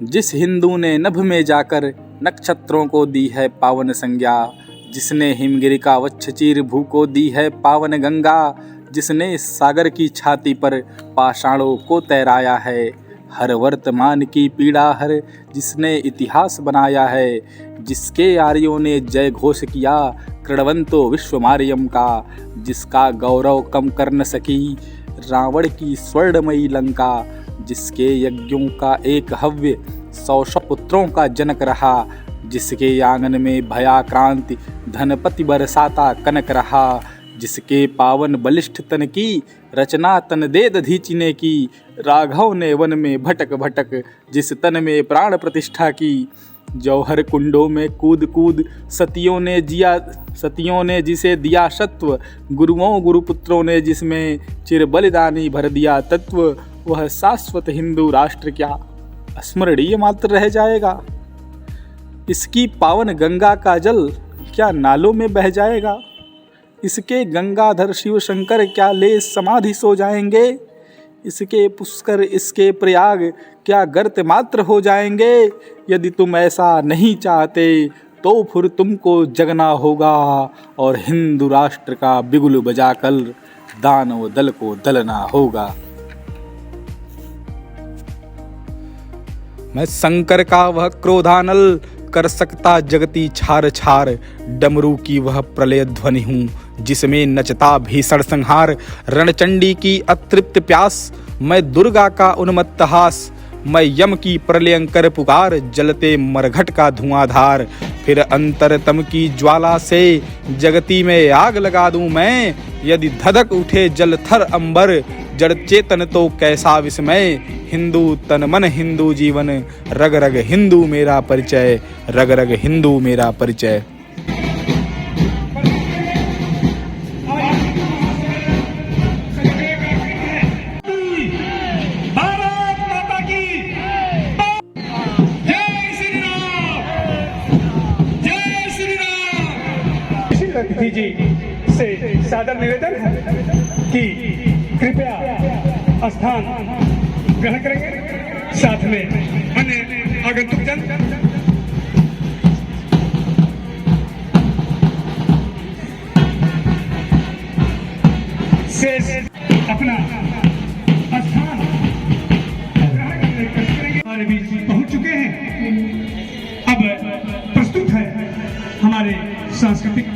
जिस हिंदू ने नभ में जाकर नक्षत्रों को दी है पावन संज्ञा, जिसने हिमगिरि का वच्छ चीर भू को दी है पावन गंगा, जिसने सागर की छाती पर पाषाणों को तैराया है, हर वर्तमान की पीड़ा हर जिसने इतिहास बनाया है, जिसके आर्यों ने जय घोष किया कृणवंतो विश्वमार्यम का, जिसका गौरव कम कर न सकी रावण की स्वर्णमयी लंका, जिसके यज्ञों का एक हव्य 100 पुत्रों का जनक रहा, जिसके आंगन में भयाक्रांति धनपति बरसाता कनक रहा, जिसके पावन बलिष्ठ तन की रचना तन दे दधीचि ने की, राघव ने वन में भटक भटक जिस तन में प्राण प्रतिष्ठा की, जौहर कुंडों में कूद कूद सतियों ने जिसे दिया सत्व, गुरुओं गुरुपुत्रों ने जिसमें चिर बलिदानी भर दिया तत्व, वह शाश्वत हिंदू राष्ट्र क्या स्मरणीय मात्र रह जाएगा? इसकी पावन गंगा का जल क्या नालों में बह जाएगा? इसके गंगाधर शिव शंकर क्या ले समाधि सो जाएंगे? इसके पुष्कर इसके प्रयाग क्या गर्त मात्र हो जाएंगे? यदि तुम ऐसा नहीं चाहते तो फिर तुमको जगना होगा और हिंदू राष्ट्र का बिगुल बजाकर दानव दल को दलना होगा। मैं शंकर का वह क्रोधानल कर सकता जगती छार छार, डमरू की वह प्रलय ध्वनि हूँ जिसमें नचता भीषण संहार, रणचंडी की अतृप्त प्यास मैं दुर्गा का उन्मत्त हास, मैं यम की प्रलयंकर पुकार जलते मरघट का धुआंधार, फिर अंतरतम की ज्वाला से जगती में आग लगा दूं मैं, यदि धधक उठे जल थर अंबर जड़ चेतन तो कैसा विस्मय, हिंदू तन मन हिंदू जीवन रग रग हिंदू मेरा परिचय, रग रग हिंदू मेरा परिचय। जी से सादर निवेदन है कि कृपया स्थान ग्रहण करेंगे, साथ में अन्य आगंतुक जन से अपना स्थान ग्रहण करेंगे। हमारे बीच पहुंच चुके हैं। अब प्रस्तुत है हमारे सांस्कृतिक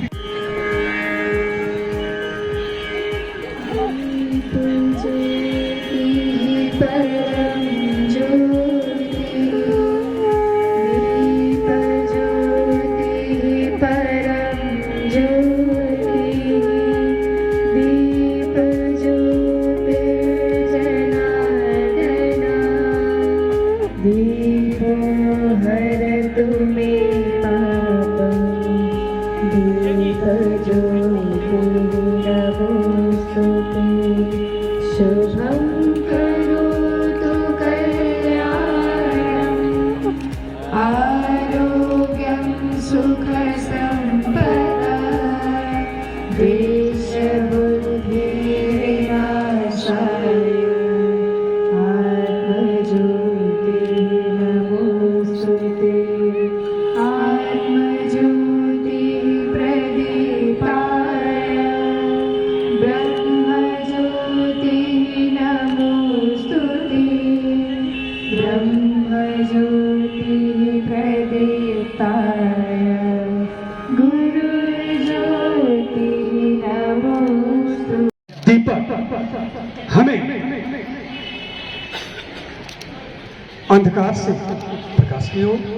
हमें अंधकार से प्रकाश की ओर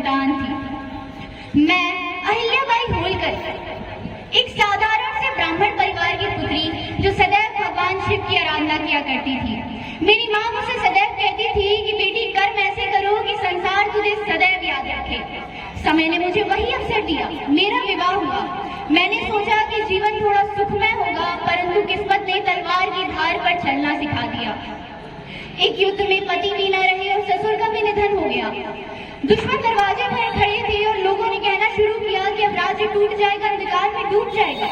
संतान थी। मैं अहिल्याबाई होलकर, एक साधारण से ब्राह्मण परिवार की पुत्री जो सदैव भगवान शिव की आराधना किया करती थी। मेरी माँ मुझसे सदैव कहती थी कि बेटी कर्म ऐसे करो कि संसार तुझे सदैव याद रखे। समय ने मुझे वही अवसर दिया, मेरा विवाह हुआ। मैंने सोचा कि जीवन थोड़ा सुखमय होगा, परंतु किस्मत ने तलवार की धार पर चलना सिखा दिया। एक युद्ध में पति भी न रहे और ससुर का भी निधन हो गया। दुश्मन दरवाजे पर खड़े थे और लोगों ने कहना शुरू किया कि अब राज्य टूट जाएगा, अंधकार में डूब जाएगा,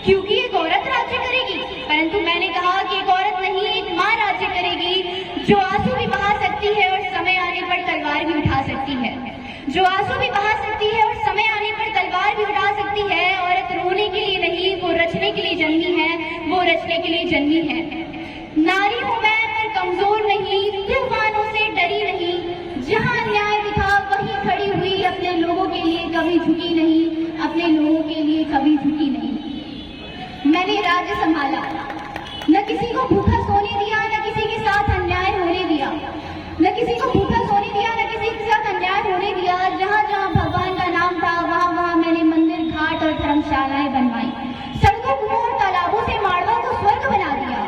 क्योंकि एक औरत राज्य करेगी। परंतु मैंने कहा कि एक औरत नहीं, एक माँ राज्य करेगी जो आंसू भी बहा सकती है और समय आने पर तलवार भी उठा सकती है। जो आंसू भी बहा सकती है और समय आने पर तलवार भी उठा सकती है। औरत रोने के लिए नहीं, वो रचने के लिए जन्मी है, वो रचने के लिए जन्मी है। नारी हूँ मैं पर कमजोर नहीं, तूफानों से डरी नहीं। जहाँ अन्याय दिखा वहीं खड़ी हुई, अपने लोगों के लिए कभी झुकी नहीं, अपने लोगों के लिए कभी झुकी नहीं। मैंने राज्य संभाला, न किसी को भूखा सोने दिया, न किसी के साथ अन्याय होने दिया। न किसी को भूखा सोने दिया, न किसी के साथ अन्याय होने दिया। जहाँ जहाँ भगवान का नाम था वहाँ वहाँ मैंने मंदिर, घाट और धर्मशालाएं बनवाई। सड़कों, कुओं और तालाबों से माड़वा को स्वर्ग बना दिया।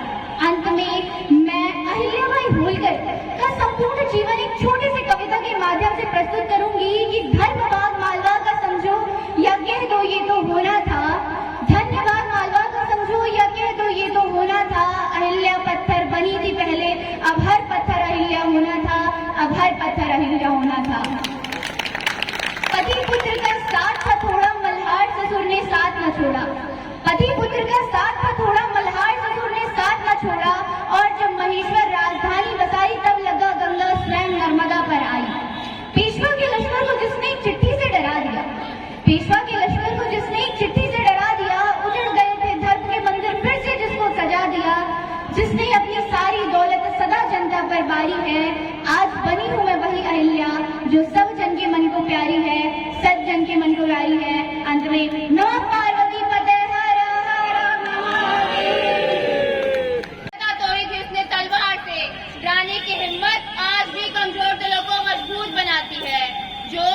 अंत में मैं अहिल्याबाई होलकर का संपूर्ण जीवन एक छोटे से कविता के माध्यम से प्रस्तुत करूंगी कि धन्यवाद मालवा का समझो या कह दो ये तो होना था। धन्यवाद मालवा का समझो या कह दो ये तो होना था। अहिल्या पत्थर बनी थी पहले, अब हर पत्थर अहिल्या होना था, अब हर पत्थर अहिल्या होना था। पति पुत्र का साथ था थोड़ा, मल्हार ससुर ने साथ न छोड़ा। पति पुत्र का साथ था थोड़ा, मल्हार ससुर ने साथ न छोड़ा। और जब महेश्वर राजधानी बसाई तब लगा गंगा स्वयं नर्मदा पर आई। पेशवा के लश्कर को जिसने एक चिट्ठी से डरा दिया, पेशवा के लश्कर को जिसने एक चिट्ठी से डरा दिया। उजड़ गए थे धर्म के मंदिर फिर से जिसको सजा दिया। जिसने अपनी सारी दौलत सदा जनता पर बारी है। आज बनी हूँ मैं वही अहिल्या जो सब जन के मन को प्यारी है, सब जन के मन को प्यारी है। अंत में नमः पार्वती पते हर हर महादेव। तोड़ी थी उसने तलवार से, डराने की हिम्मत आज भी कमजोर दिलों को मजबूत बनाती है। जो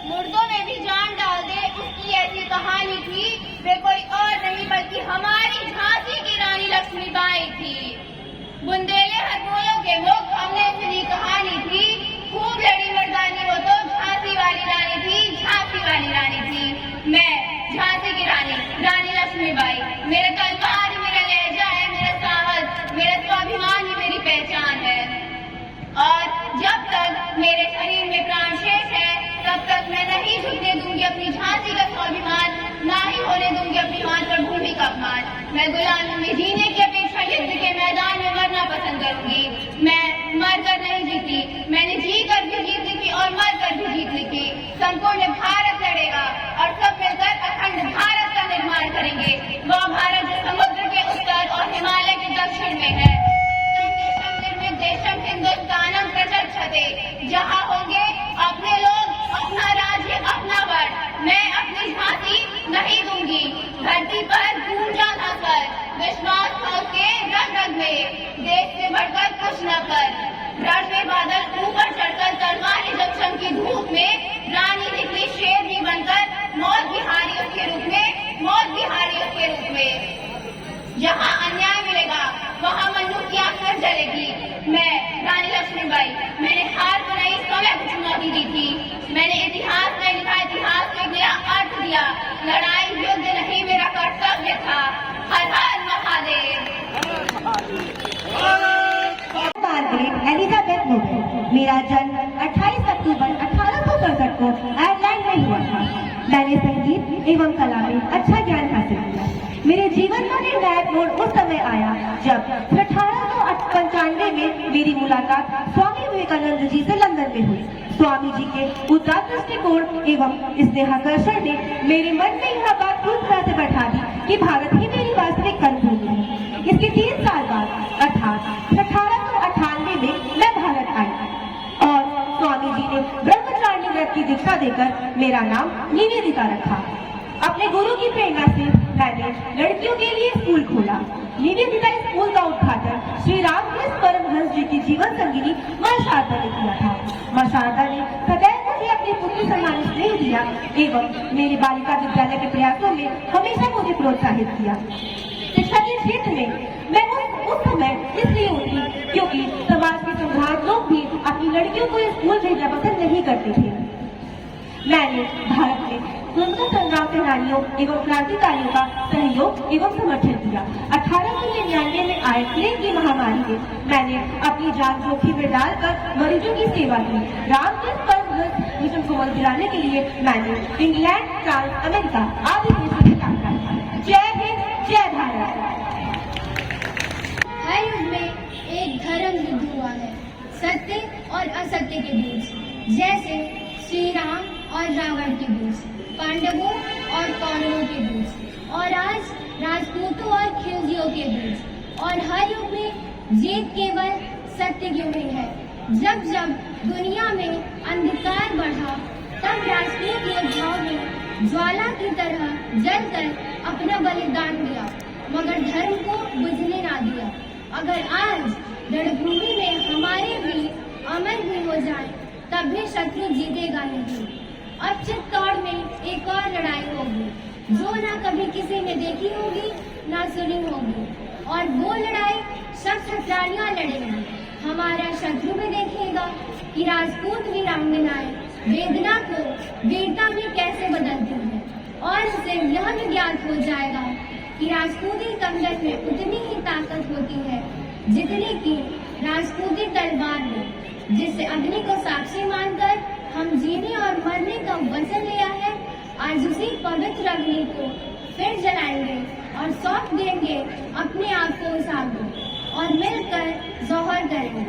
मुर्दों में भी जान डाल दे उसकी ऐसी कहानी थी। वे कोई और नहीं बल्कि हमारी झांसी की रानी लक्ष्मीबाई थी। बुंदेले हथौड़ों के मुख हमने सुनी कहानी थी। खूब लड़ी मर्दानी वो तो झांसी वाली रानी थी, झांसी वाली रानी थी। मैं झांसी की रानी, रानी लक्ष्मीबाई। मेरा तलवार ही मेरा लहजा है, मेरा साहस, मेरा स्वाभिमान ही मेरी पहचान है। और जब तक मेरे शरीर में प्राण शेष है तब तक मैं नहीं झुकने दूंगी अपनी झांसी का स्वाभिमान, ना ही होने दूंगी अपनी मातृभूमि का अपमान। मैं गुलामी में जीने की अपेक्षा युद्ध के मैदान में मरना पसंद करूंगी। मैं मर कर नहीं जीती, मैंने जी कर भी जीत ली थी और मर कर भी जीत ली थी। संपूर्ण भारत लड़ेगा और सब मिलकर अखंड भारत का निर्माण करेंगे। वह भारत जो समुद्र के उत्तर और हिमालय के दक्षिण में है। देशम हिंदुस्तानम प्रचक्षते, जहाँ होंगे अपने लोग, अपना राज्य, अपना वर्ण। मैं अपनी झांसी नहीं दूंगी। धरती पर गूंजा न कर, विश्वास था उसके रग रग में, देश से बढ़कर कुछ न कर। रण में बादल ऊपर चढ़कर तलवारें जब चमकी धूप में, रानी निकली शेरनी बनकर, मौत बिहारी उसके रूप में, मौत बिहारी उसके रूप में। जहाँ अन्याय मिलेगा वहाँ मनुष्य की आंखें जलेगी। मैं रानी लक्ष्मीबाई, मैंने हार को नहीं समय को चुनौती दी थी। मैंने इतिहास में लिखा, इतिहास को एक नया अर्थ दिया। लड़ाई युद्ध नहीं मेरा कर्तव्य था। हर हर महादेव। Margaret Elizabeth Noble. मेरा जन्म 28 अक्टूबर 1867 को आयरलैंड में हुआ था। मैंने संगीत एवं कला में अच्छा ज्ञान हासिल किया। मेरे जीवन का निर्णायक मोड़ उस समय आया जब 1895 में मेरी मुलाकात स्वामी विवेकानंद जी से लंदन में हुई। स्वामी जी के उदार दृष्टिकोण एवं स्नेहाकर्षण ने मेरे मन में यह बात पूरी तरह से बैठा दी कि भारत ही मेरी वास्तविक कर्मभूमि है। इसके 3 साल बाद अर्थात 1898 में मैं भारत आई और स्वामी जी ने ब्रह्मचारिणी व्रत की दीक्षा देकर मेरा नाम निवेदिता रखा। अपने गुरु की प्रेरणा से मैंने लड़कियों के लिए स्कूल खोला। निवेदिता स्कूल का उद्घाटन श्री रामकृष्ण परमहंस जी की जीवन संगिनी मां शारदा ने किया था। मां शारदा ने सदैव मुझे अपनी पुत्री समान किया एवं मेरे बालिका विद्यालय के प्रयासों में हमेशा मुझे प्रोत्साहित किया। शिक्षा के क्षेत्र में मैं उस समय इसलिए उठी क्योंकि समाज के संघात लोग भी अपनी लड़कियों को स्कूल भेजना पसंद नहीं करते थे। मैंने भारत में स्वतंत्रता संग्राम सेनानियों एवं क्रांतिकारियों का सहयोग एवं समर्थन किया। 1899 में आए प्लेग की महामारी में मैंने अपनी जान जोखिम में डालकर मरीजों की सेवा की। रामकृष्ण परमहंस मिशन को बल दिलाने के लिए मैंने इंग्लैंड, फ्रांस, अमेरिका आदि देशों की यात्रा की। जय हिंद, जय भारत। हर युग में एक धर्म युद्ध हुआ है, सत्य और असत्य के बीच, जैसे श्री राम और रावण के बीच, पांडवों और कौरवों के बीच, और आज राजपूतों और खिलजियों के बीच। और हर युग में जीत केवल सत्य की हुई है। जब जब दुनिया में अंधकार बढ़ा, तब राजपूत योद्धाओं ने ज्वाला की तरह जलकर अपना बलिदान दिया, मगर धर्म को बुझने ना दिया। अगर आज रणभूमि में हमारे भी अमर भी हो जाए, तब भी शत्रु जीतेगा नहीं। अब चित्तौड़ में एक और लड़ाई होगी, जो ना कभी किसी ने देखी होगी ना सुनी होगी, और वो लड़ाई शख्स हथियारियां लड़ेंगे। हमारा शत्रु भी देखेगा कि राजपूत वीरांगनाएं वेदना को वीरता में कैसे बदलती है, और उसे यह भी ज्ञात हो जाएगा कि राजपूती कंगन में उतनी ही ताकत होती है जितनी कि राजपूती तलवार में, जिससे अग्नि को साक्षी मानकर हम जीने और मरने का वचन लिया है। आज उसी पवित्र अग्नि को फिर जलाएंगे और सौंप देंगे अपने आप को उस आग को, और मिलकर जौहर करेंगे।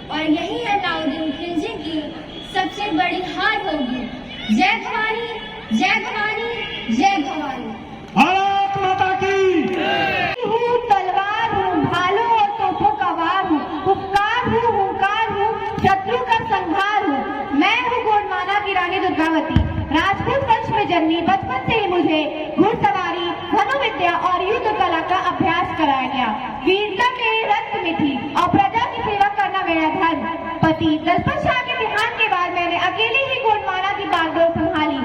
और यही अलाउद्दीन खिलजी की सबसे बड़ी हार होगी। जय भवानी, जय भवानी, जय भवानी। भारत माता की हूँ, तलवार हूँ, भालों और तोपों का वार हूँ, उपकार हूँ, हुंकार हूँ, शत्रु का संहार हूँ। मैं हूँ गोंडमाना की रानी दुर्गावती, राजपूत वंश में जन्मी। बचपन से ही मुझे घुड़सवारी, धनुर्विद्या और युद्ध कला का अभ्यास कराया गया। वीरता मेरे रक्त में थी और प्रजा की सेवा करना मेरा धर्म। पति दलपत शाह के देहांत के बाद मैंने अकेले ही गोंडमाना की बागडोर संभाली।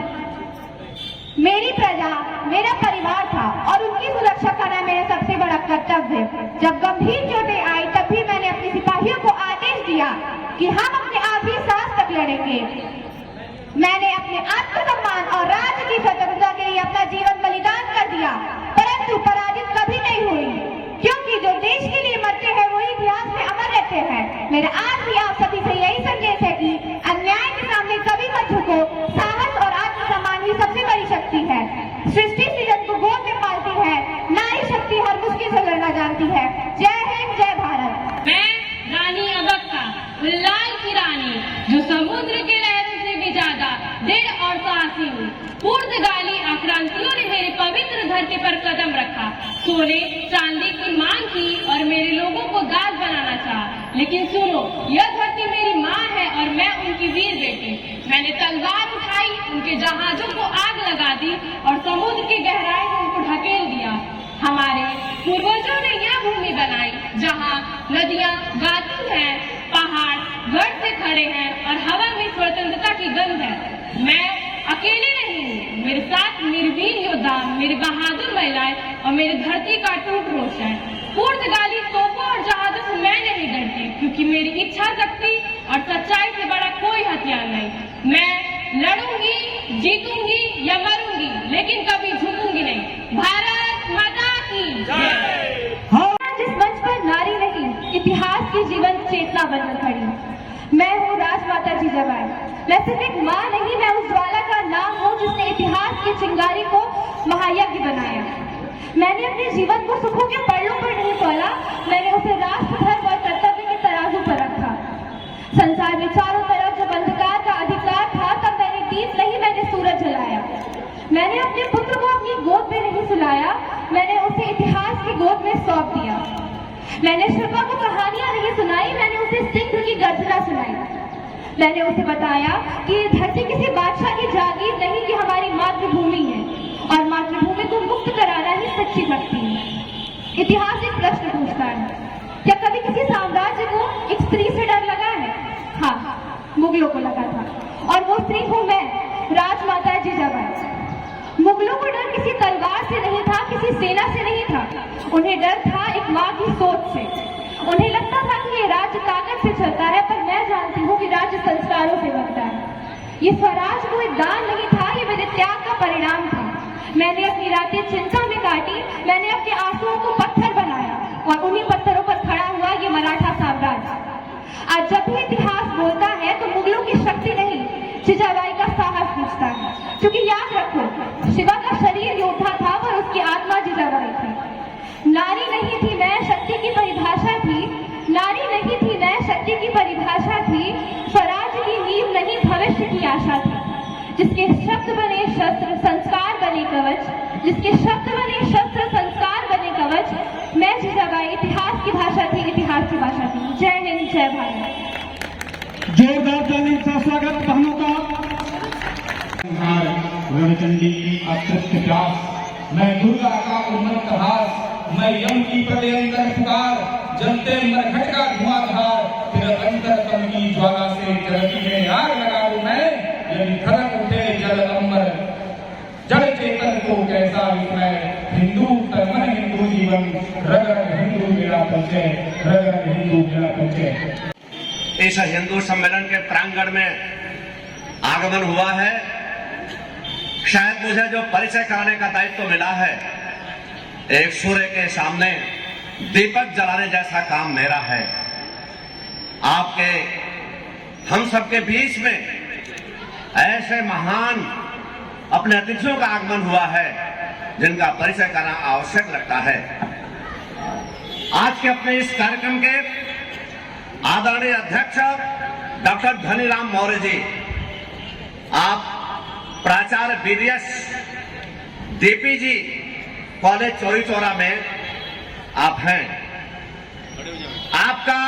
मेरी प्रजा मेरा परिवार था और उनकी सुरक्षा करना मेरा सबसे बड़ा कर्तव्य। जब गंभीर चोटें आई, तब भी मैंने अपने सिपाहियों को आदेश दिया कि हम अपने आखिरी सांस तक लड़ेंगे। मैंने अपने आत्मसम्मान और राज्य की स्वतंत्रता के लिए अपना जीवन बलिदान कर दिया, परंतु पराजित कभी नहीं हुई, क्योंकि जो देश के लिए मरते हैं वही इतिहास में अमर रहते हैं। मेरा आज भी आप सभी से यही संदेश है कि अन्याय के सामने कभी मत झुको। साहस और आत्मसम्मान ही सबसे बड़ी शक्ति है। सृष्टि सृजन को गोद में पालती है, नारी शक्ति हर मुश्किल से लड़ना जानती है। जय हिंद, जय भारत। मैं रानी अबक्का, उल्लाल की रानी, जो समुद्र के लहरों से भी ज्यादा दृढ़ और साहसी हूँ। पुर्तगाली आक्रांतियों ने मेरे पवित्र धरती पर कदम रखा, सोने चांदी की मांग की और मेरे लोगों को दास बनाना चाहा। लेकिन सुनो, यह धरती मेरी माँ है और मैं उनकी वीर बेटी। मैंने तलवार उठाई, उनके जहाजों को आग लगा दी और समुद्र की गहराई में उनको ढकेल दिया। हमारे पूर्वजों ने यह भूमि बनाई जहाँ नदियाँ गाती हैं, पहाड़ गर्व से खड़े हैं और हवा में स्वतंत्रता की गंध है। मैं अकेले नहीं हूँ, मेरे साथ मेरे वीर योद्धा, मेरी बहादुर महिलाएं और मेरी धरती का टूट रोष है। पुर्तगाली तोपों और जहाजों से मैं नहीं डरती, क्योंकि मेरी इच्छा शक्ति और सच्चाई से बड़ा कोई हथियार नहीं। मैं लड़ूंगी, जीतूंगी या मरूंगी, लेकिन कभी झुकूंगी नहीं। भारत माता की जय। जिस मंच पर नारी नहीं, इतिहास की जीवन चेतना बनकर खड़ी। मैं हूँ राजमाता जिजाबाई। मैं सिर्फ एक माँ नहीं, मैं उस ज्वाला का नाम हूँ जिसने इतिहास की चिंगारी को महायज्ञ बनाया। मैंने अपने जीवन को सुखों के पड़लों पर नहीं तोला, मैंने उसे राष्ट्र, धर्म और कर्तव्य के तराजू पर रखा। संसार में चारों तरफ जब अंधकार का अधिकार था, तब मैंने दीप नहीं, मैंने सूरज जलाया। मैंने अपने पुत्र को अपनी गोद में नहीं सुलाया, मैंने उसे इतिहास की गोद में सौंप दिया। मैंने शिल्पा को कहानियां नहीं सुनाई, मैंने उसे सिंह की गर्जना सुनाई। मैंने उसे बताया कि ये धरती किसी बादशाह की जागीर नहीं, कि हमारी मातृभूमि है और मातृभूमि को मुक्त कराना ही सच्ची भक्ति है। इतिहास एक प्रश्न पूछता है, क्या कभी किसी साम्राज्य को एक स्त्री से डर लगा है? हाँ, मुगलों को लगा था, और वो स्त्री हूँ मैं, राजमाता उन्हें डर था एक माँ की सोच से। उन्हें लगता था कि ये राज्य ताकत से चलता है, पर मैं जानती हूँ कि राज्य संस्कारों से बनता है। ये स्वराज कोई दान नहीं था, ये मेरे त्याग का परिणाम था। मैंने अपनी रातें चिंता में काटी, मैंने अपने आंसुओं को पत्थर बनाया और उन्हीं पत्थरों पर खड़ा हुआ ये मराठा साम्राज्य। आज जब भी इतिहास बोलता है तो मुगलों की शक्ति नहीं, जिजाबाई का साहस पूछता है। क्योंकि याद रखो, शिवा का शरीर योद्धा था पर उसकी आत्मा जिजाबाई थी। नारी नहीं थी मैं, शक्ति की परिभाषा थी। नारी नहीं थी मैं, शक्ति की परिभाषा थी। स्वराज की नींव नहीं, भविष्य की आशा थी। जिसके शब्द बने शस्त्र, संस्कार बने कवच। जिसके शब्द बने शस्त्र, संस्कार बने कवच। मैं जिजाबाई इतिहास की भाषा थी, इतिहास की भाषा थी। जय हिंद, जय भारत। जोरदार ताली का स्वागत बहनों का। रणचंडी की अतृप्त प्यास, मैं दुर्गा का उन्नत हास, मैं यम की प्रलयंकर पुकार, जलते मरघट का धुआंधार, फिर अंतर तम की ज्वाला से जलती में आग लगा दूं मैं। यदि धड़क उठे जल अंबर, जड़ चेतन को कैसा विस्मय। हिंदू तन मन हिंदू जीवन, रग रग हिंदू मेरा परिचय, रग रग हिंदू मेरा परिचय। इस हिंदू सम्मेलन के प्रांगण में आगमन हुआ है। शायद मुझे जो परिचय कराने का दायित्व मिला है, एक सूर्य के सामने दीपक जलाने जैसा काम मेरा है। आपके हम सबके बीच में ऐसे महान अपने अतिथियों का आगमन हुआ है जिनका परिचय करना आवश्यक लगता है। आज के अपने इस कार्यक्रम के आदरणीय अध्यक्ष डॉक्टर धनीराम मौर्य जी, आप प्राचार्य बीडीएस डीपी जी कॉलेज चौरी चौरा में आप हैं। आपका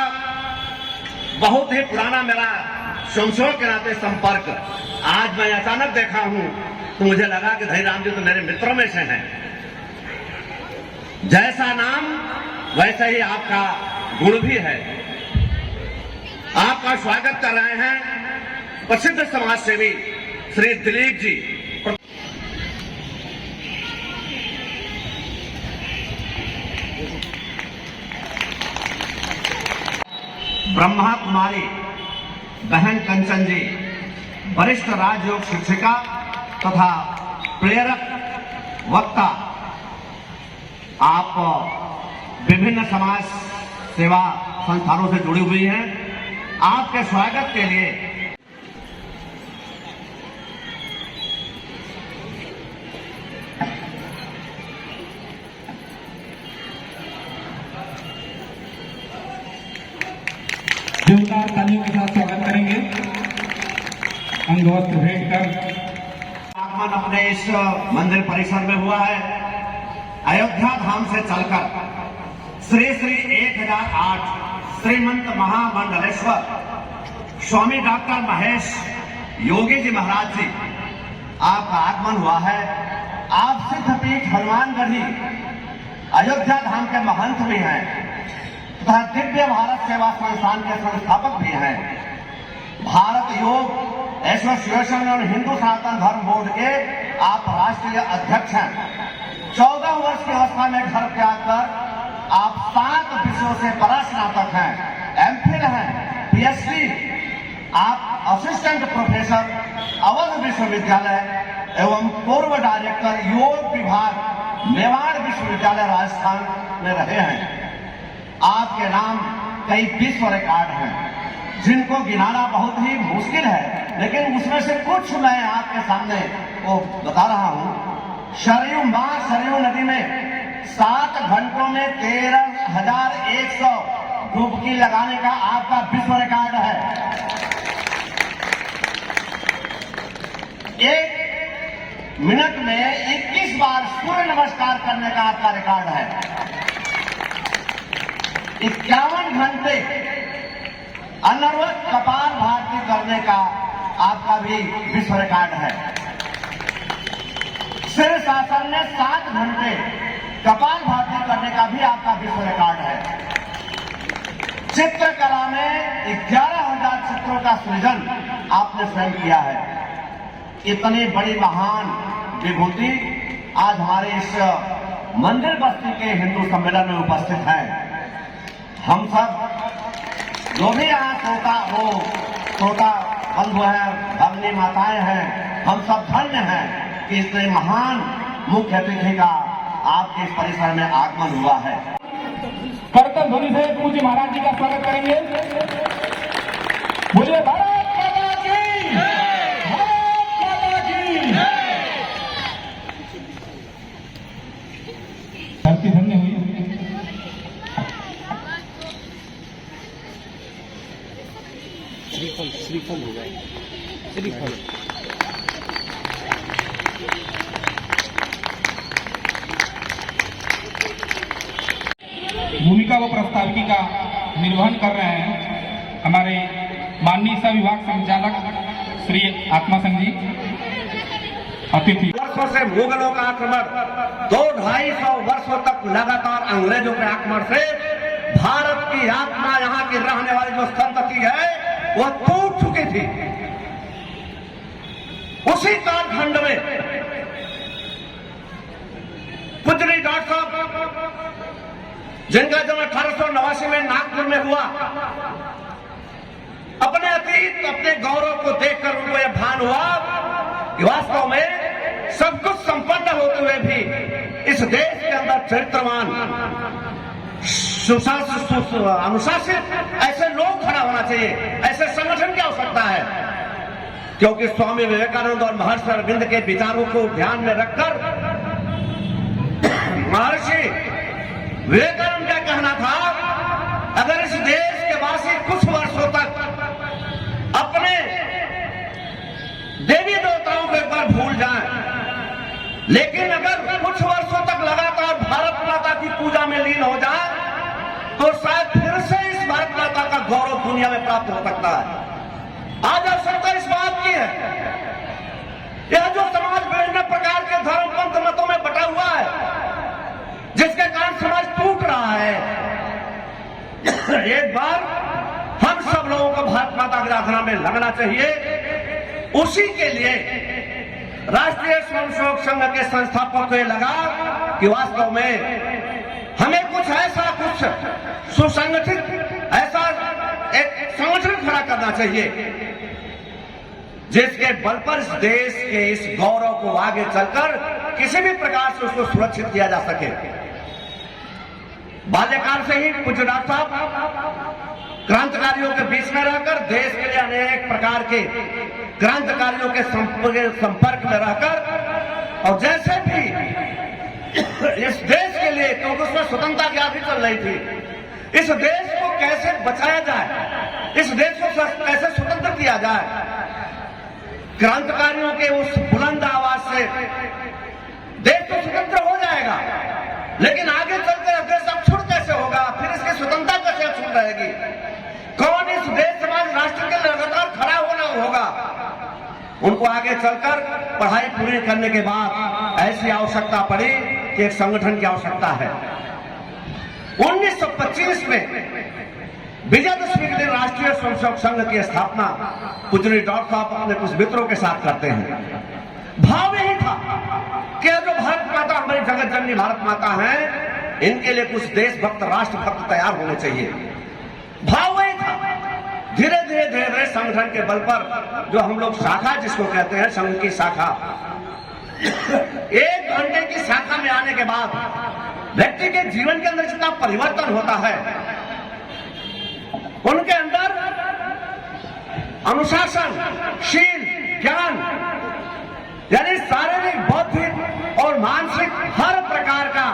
बहुत ही पुराना मेरा संशोधन के नाते संपर्क, आज मैं अचानक देखा हूं तो मुझे लगा कि धनीराम जी तो मेरे मित्रों में से हैं। जैसा नाम वैसे ही आपका गुण भी है। आपका स्वागत कर रहे हैं प्रसिद्ध समाज सेवी श्री दिलीप जी। ब्रह्मा कुमारी बहन कंचन जी, वरिष्ठ राजयोग शिक्षिका तथा प्रेरक वक्ता, आप विभिन्न समाज सेवा संस्थानों से जुड़ी हुई हैं। आपके स्वागत के लिए जोरदार तालियों के साथ स्वागत करेंगे। अंगवस्त्र भेंट कर आगमन अपने इस मंदिर परिसर में हुआ है। अयोध्या धाम से चलकर श्री श्री 1008 श्रीमंत महामंडलेश्वर स्वामी डॉक्टर महेश योगी जी महाराज जी, आपका आगमन हुआ है। आप सिद्धपीठ हनुमानगढ़ी अयोध्या धाम के महंत भी हैं तथा दिव्य भारत सेवा संस्थान के संस्थापक भी हैं। भारत योग एसोसिएशन और हिंदू सनातन धर्म बोर्ड के आप राष्ट्रीय अध्यक्ष हैं। 14 वर्ष की अवस्था में घर त्याग कर आप 7 विषयों से परास्नातक हैं, एमफिल हैं, पीएचडी। आप असिस्टेंट प्रोफेसर अवध विश्वविद्यालय एवं पूर्व डायरेक्टर योग विभाग मेवाड़ विश्वविद्यालय राजस्थान में रहे हैं। आपके नाम कई विश्व रिकॉर्ड हैं जिनको गिनाना बहुत ही मुश्किल है, लेकिन उसमें से कुछ मैं आपके सामने वो बता रहा हूं। सरयू नदी में 7 घंटों में 13,100 डुबकी लगाने का आपका विश्व रिकॉर्ड है। 1 मिनट में 21 बार सूर्य नमस्कार करने का आपका रिकॉर्ड है। 51 घंटे अनवरत कपाल भाती करने का आपका भी विश्व रिकॉर्ड है। सिर शासन ने 7 घंटे कपाल भाती करने का भी आपका विश्व रिकॉर्ड है। चित्रकला में 11,000 चित्रों का सृजन आपने स्वयं किया है। इतनी बड़ी महान विभूति आज हमारे इस मंदिर बस्ती के हिंदू सम्मेलन में उपस्थित हैं। हम सब जो भी यहाँ श्रोता बंधु हैं, भगनी माताएं हैं, हम सब धन्य हैं कि इतने महान मुख्य अतिथि का आपके इस परिसर में आगमन हुआ है। करतल ध्वनि से पूज्य महाराज जी का स्वागत करेंगे। बोलिए भारत माता की, भारत माता की। धरती धन्य हुई। श्रीफल होगा, श्रीफल। भूमिका व प्रस्ताविकी का निर्वहन कर रहे हैं हमारे माननीय सह विभाग संचालक श्री आत्मा सिंह जी। अतिथि वर्षों से मुगलों का आक्रमण, 200-250 वर्षों तक लगातार अंग्रेजों के आक्रमण से भारत की आत्मा, यहाँ की रहने वाली जो संतति है वह टूट चुकी थी। उसी कालखंड में पुजरी डॉक्टर साहब, जिनका जन्म 1889 में नागपुर में हुआ, अपने अतीत, अपने गौरव को देखकर उनको यह भान हुआ कि वास्तव में सब कुछ संपन्न होते हुए भी इस देश के अंदर चरित्रवान, अनुशासित ऐसे लोग खड़ा होना चाहिए, ऐसे संगठन की आवश्यकता है। क्योंकि स्वामी विवेकानंद और महर्षि अरविंद के विचारों को ध्यान में रखकर महर्षि विवेकानंद का कहना था, अगर इस देश के वासी कुछ वर्षों तक अपने देवी देवताओं को एक बार भूल जाएं, लेकिन अगर कुछ वर्षों तक लगातार भारत माता की पूजा में लीन हो जाए तो शायद फिर से इस भारत माता का गौरव दुनिया में प्राप्त हो सकता है। आज आवश्यकता इस बात की है, यह जो समाज विभिन्न प्रकार के धर्म पंथ मतों में बटा हुआ है, जिसके कारण समाज टूट रहा है, एक बार हम सब लोगों को भारत माता की आराधना में लगना चाहिए। उसी के लिए राष्ट्रीय स्वयंसेवक संघ के संस्थापक को लगा कि वास्तव में हमें कुछ सुसंगठित ऐसा एक संगठन खड़ा करना चाहिए जिसके बल पर इस देश के इस गौरव को आगे चलकर किसी भी प्रकार से उसको सुरक्षित किया जा सके। बाल्यकाल से ही पूज्य डॉक्टर साहब क्रांतिकारियों के बीच में रहकर देश के लिए अनेक प्रकार के क्रांतिकारियों के संपर्क में रहकर, और जैसे भी इस देश के लिए, क्योंकि उसमें स्वतंत्रता की आंधी चल रही थी, इस देश को कैसे बचाया जाए, इस देश को कैसे स्वतंत्र किया जाए, क्रांतिकारियों के उस बुलंद आवाज से देश तो स्वतंत्र हो जाएगा, लेकिन आगे चलकर देश अक्षुण्ण कैसे होगा, फिर इसकी स्वतंत्रता कैसे अक्षुण्ण रहेगी, कौन इस देश समाज राष्ट्र के लगातार खड़ा होना होगा। उनको आगे चलकर पढ़ाई पूरी करने के बाद ऐसी आवश्यकता पड़ी कि एक संगठन की आवश्यकता है। 1925 में विजयदशमी के दिन राष्ट्रीय स्वयंसेवक संघ की स्थापना पूज्य डॉक्टर साहब अपने कुछ मित्रों के साथ करते हैं। भाव यही था कि जो भारत माता हमारी जगत जननी भारत माता है, इनके लिए कुछ देशभक्त राष्ट्रभक्त तैयार होने चाहिए। भाव वही था। धीरे धीरे संगठन के बल पर जो हम लोग शाखा जिसको कहते हैं, संघ की शाखा, 1 घंटे की शाखा में आने के बाद व्यक्ति के जीवन के अंदर जितना परिवर्तन होता है, उनके अंदर अनुशासन, शील, ज्ञान, यानी शारीरिक, बौद्धिक और मानसिक हर प्रकार का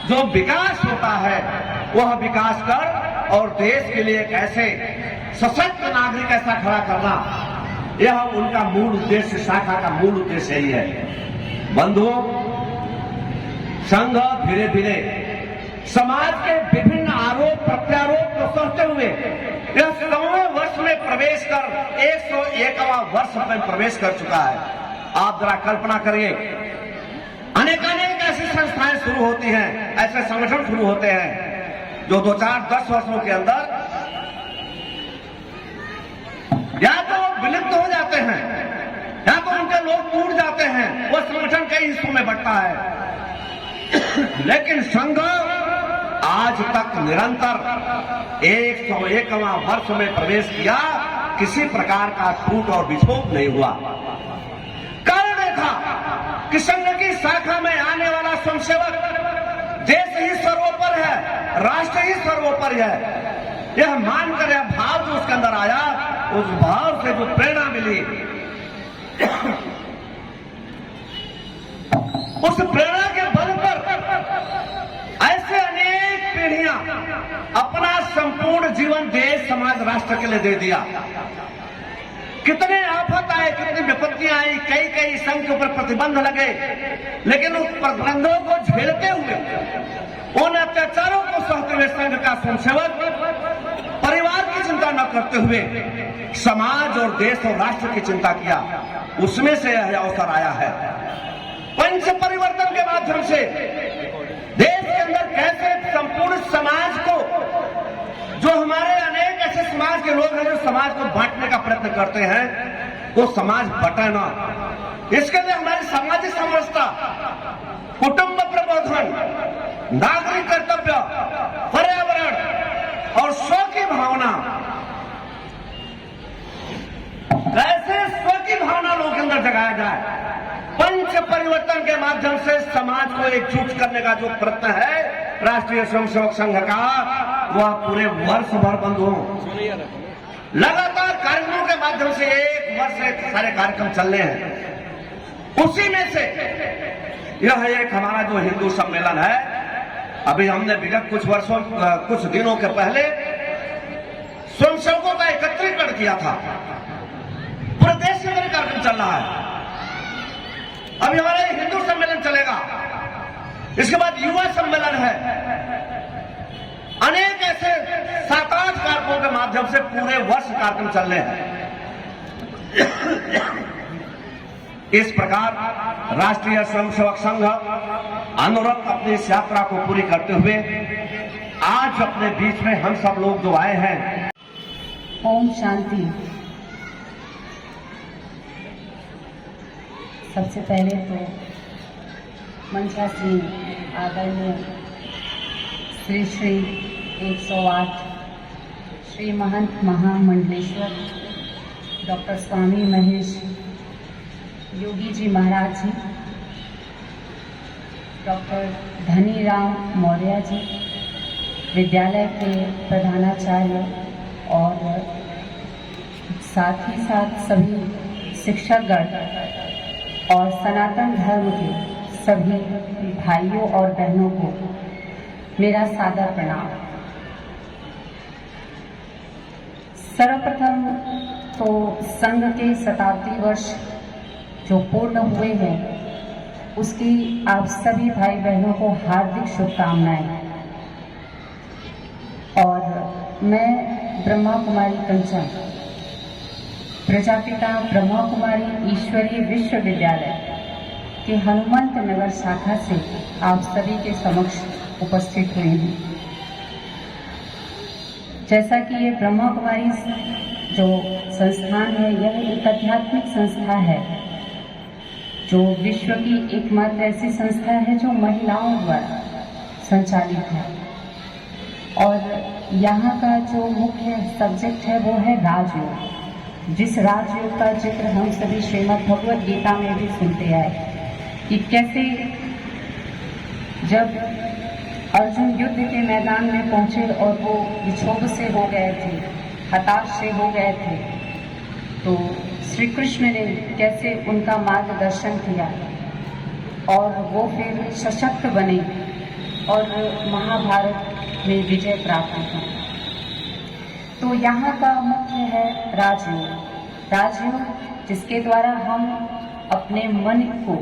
जो विकास होता है, वह विकास कर और देश के लिए एक ऐसे सशक्त नागरिक ऐसा खड़ा करना, यह उनका मूल उद्देश्य, शाखा का मूल उद्देश्य ही है। बंधुओं, संघ धीरे धीरे समाज के विभिन्न आरोप प्रत्यारोप को सोचते हुए यह 100वें वर्ष में प्रवेश कर 101वां वर्ष में प्रवेश कर चुका है। आप जरा कल्पना करिए, अनेक ऐसी संस्थाएं शुरू होती हैं, ऐसे संगठन शुरू होते हैं जो 2-4-10 वर्षों के अंदर या तो विलुप्त हो जाते हैं या तो उनके लोग टूट जाते हैं, वो संगठन कई हिस्सों में बंटता है। लेकिन संघ आज तक निरंतर 101वां वर्ष में प्रवेश किया, किसी प्रकार का टूट और विक्षोभ नहीं हुआ। कारण यह था कि संघ की शाखा में आने वाला स्वयंसेवक देश ही सर्वोपरि है, राष्ट्र ही सर्वोपरि है, यह मानकर यह भाव जो उसके अंदर आया, उस भाव से जो प्रेरणा मिली, उस प्रेरणा के बल पर ऐसे अनेक पीढ़ियां अपना संपूर्ण जीवन देश समाज राष्ट्र के लिए दे दिया। कितने आफत आए, कितनी विपत्तियां आई, कई कई संघ के ऊपर प्रतिबंध लगे, लेकिन उस प्रतिबंधों को झेलते हुए, उन अत्याचारों को सहते हुए संघ का स्वयंसेवक परिवार की चिंता न करते हुए समाज और देश और राष्ट्र की चिंता किया। उसमें से यह अवसर आया है। पंच परिवर्तन के माध्यम से देश के अंदर कैसे संपूर्ण समाज को, जो हमारे अनेक ऐसे समाज के लोग हैं जो समाज को बांटने का प्रयत्न करते हैं, वो समाज बटे ना। इसके लिए हमारी सामाजिक समरसता, कुटुंब प्रबोधन, नागरिक कर्तव्य, पर्यावरण और स्व की भावना, कैसे स्व की भावना लोगों के अंदर जगाया जाए। पंच परिवर्तन के माध्यम से समाज को एकजुट करने का जो प्रयत्न है राष्ट्रीय स्वयंसेवक संघ का, वह पूरे वर्ष भर बंद हो। लगातार कार्यक्रमों के माध्यम से एक वर्ष से सारे कार्यक्रम चल रहे हैं। उसी में से यह एक हमारा जो हिंदू सम्मेलन है, अभी हमने विगत कुछ दिनों के पहले स्वयंसेवकों का एकत्रीकरण किया था। पूरे देश में कार्यक्रम चल रहा है। अभी हमारा हिंदू सम्मेलन चलेगा, इसके बाद युवा सम्मेलन है। अनेक ऐसे 7-8 कार्यक्रमों के माध्यम से पूरे वर्ष कार्यक्रम चल रहे हैं। इस प्रकार राष्ट्रीय स्वयंसेवक संघ अनुरक्त अपनी इस यात्रा को पूरी करते हुए आज अपने बीच में हम सब लोग जो आए हैं। ओम शांति। सबसे पहले तो मंचासीन आदरणीय श्री श्री 108 श्री महंत महामंडलेश्वर डॉक्टर स्वामी महेश योगी जी महाराज जी, डॉक्टर धनीराम मौर्य जी, विद्यालय के प्रधानाचार्य और साथ ही साथ सभी शिक्षकगण और सनातन धर्म के सभी भाइयों और बहनों को मेरा सादर प्रणाम। सर्वप्रथम तो संघ के शताब्दी वर्ष जो पूर्ण हुए हैं, उसकी आप सभी भाई बहनों को हार्दिक शुभकामनाएं। और मैं ब्रह्मा कुमारी कंचन, प्रजापिता ब्रह्मा कुमारी ईश्वरीय विश्वविद्यालय के हनुमंत नगर शाखा से आप सभी के समक्ष उपस्थित हुई हूँ। जैसा कि ये ब्रह्मा कुमारी जो संस्थान है, यह एक आध्यात्मिक संस्था है जो विश्व की एकमात्र ऐसी संस्था है जो महिलाओं द्वारा संचालित है। और यहाँ का जो मुख्य सब्जेक्ट है वो है राजयोग, जिस राजयोग का जिक्र हम सभी श्रीमद् भगवद गीता में भी सुनते आए कि कैसे जब अर्जुन युद्ध के मैदान में पहुंचे और वो विक्षोभ से हो गए थे, हताश से हो गए थे, तो श्री कृष्ण ने कैसे उनका मार्गदर्शन किया और वो फिर सशक्त बने और महाभारत में विजय प्राप्त की। तो यहाँ का मुख्य है राजयोग। राजयोग जिसके द्वारा हम अपने मन को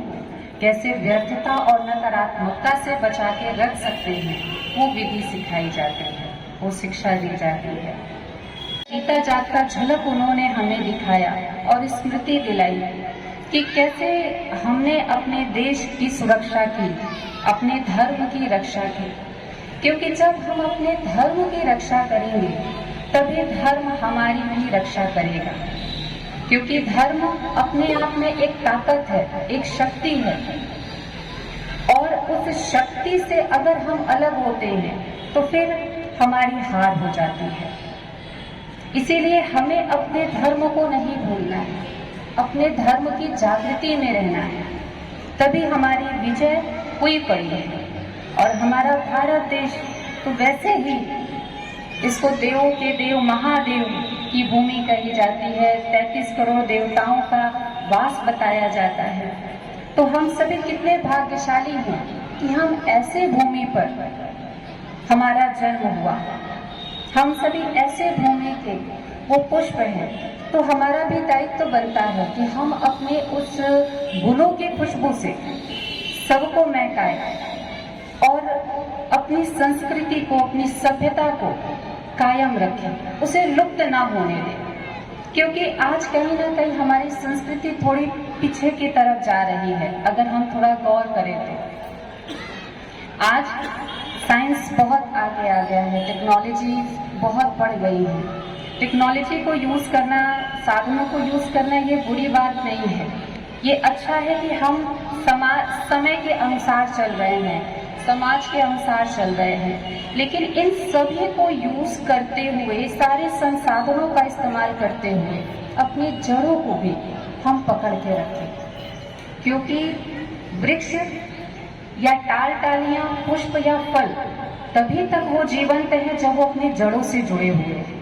कैसे व्यर्थता और नकारात्मकता से बचा के रख सकते हैं, वो विधि सिखाई जाती है, वो शिक्षा दी जाती है। गीता जात का झलक उन्होंने हमें दिखाया और स्मृति दिलाई कि कैसे हमने अपने देश की सुरक्षा की, अपने धर्म की रक्षा की। क्योंकि जब हम अपने धर्म की रक्षा करेंगे तभी धर्म हमारी भी रक्षा करेगा। क्योंकि धर्म अपने आप में एक ताकत है, एक शक्ति है, और उस उस शक्ति से अगर हम अलग होते हैं तो फिर हमारी हार हो जाती है। इसीलिए हमें अपने धर्म को नहीं भूलना है, अपने धर्म की जागृति में रहना है, तभी हमारी विजय हुई पड़ी है। और हमारा भारत देश तो वैसे ही इसको देवों के देव महादेव की भूमि कही जाती है, 33 करोड़ देवताओं का वास बताया जाता है। तो हम सभी कितने भाग्यशाली हैं कि हम ऐसे भूमि पर हमारा जन्म हुआ। हम सभी ऐसे भूमि के वो पुष्प हैं, तो हमारा भी दायित्व बनता है कि हम अपने उस गुलों की खुशबू से सबको महकाएं और अपनी संस्कृति को, अपनी सभ्यता को कायम रखें, उसे लुप्त ना होने दें। क्योंकि आज कहीं ना कहीं हमारी संस्कृति थोड़ी पीछे की तरफ जा रही है। अगर हम थोड़ा गौर करें तो आज साइंस बहुत आगे आ गया है, टेक्नोलॉजी बहुत बढ़ गई है। टेक्नोलॉजी को यूज करना, साधनों को यूज करना ये बुरी बात नहीं है। ये अच्छा है कि हम समय के अनुसार चल रहे हैं, समाज के अनुसार चल रहे हैं, लेकिन इन सभी को यूज करते हुए, सारे संसाधनों का इस्तेमाल करते हुए अपनी जड़ों को भी हम पकड़ के रखें। क्योंकि वृक्ष या टाल टालियां, पुष्प या फल तभी तक वो जीवंत है जब वो अपनी जड़ों से जुड़े हुए हैं।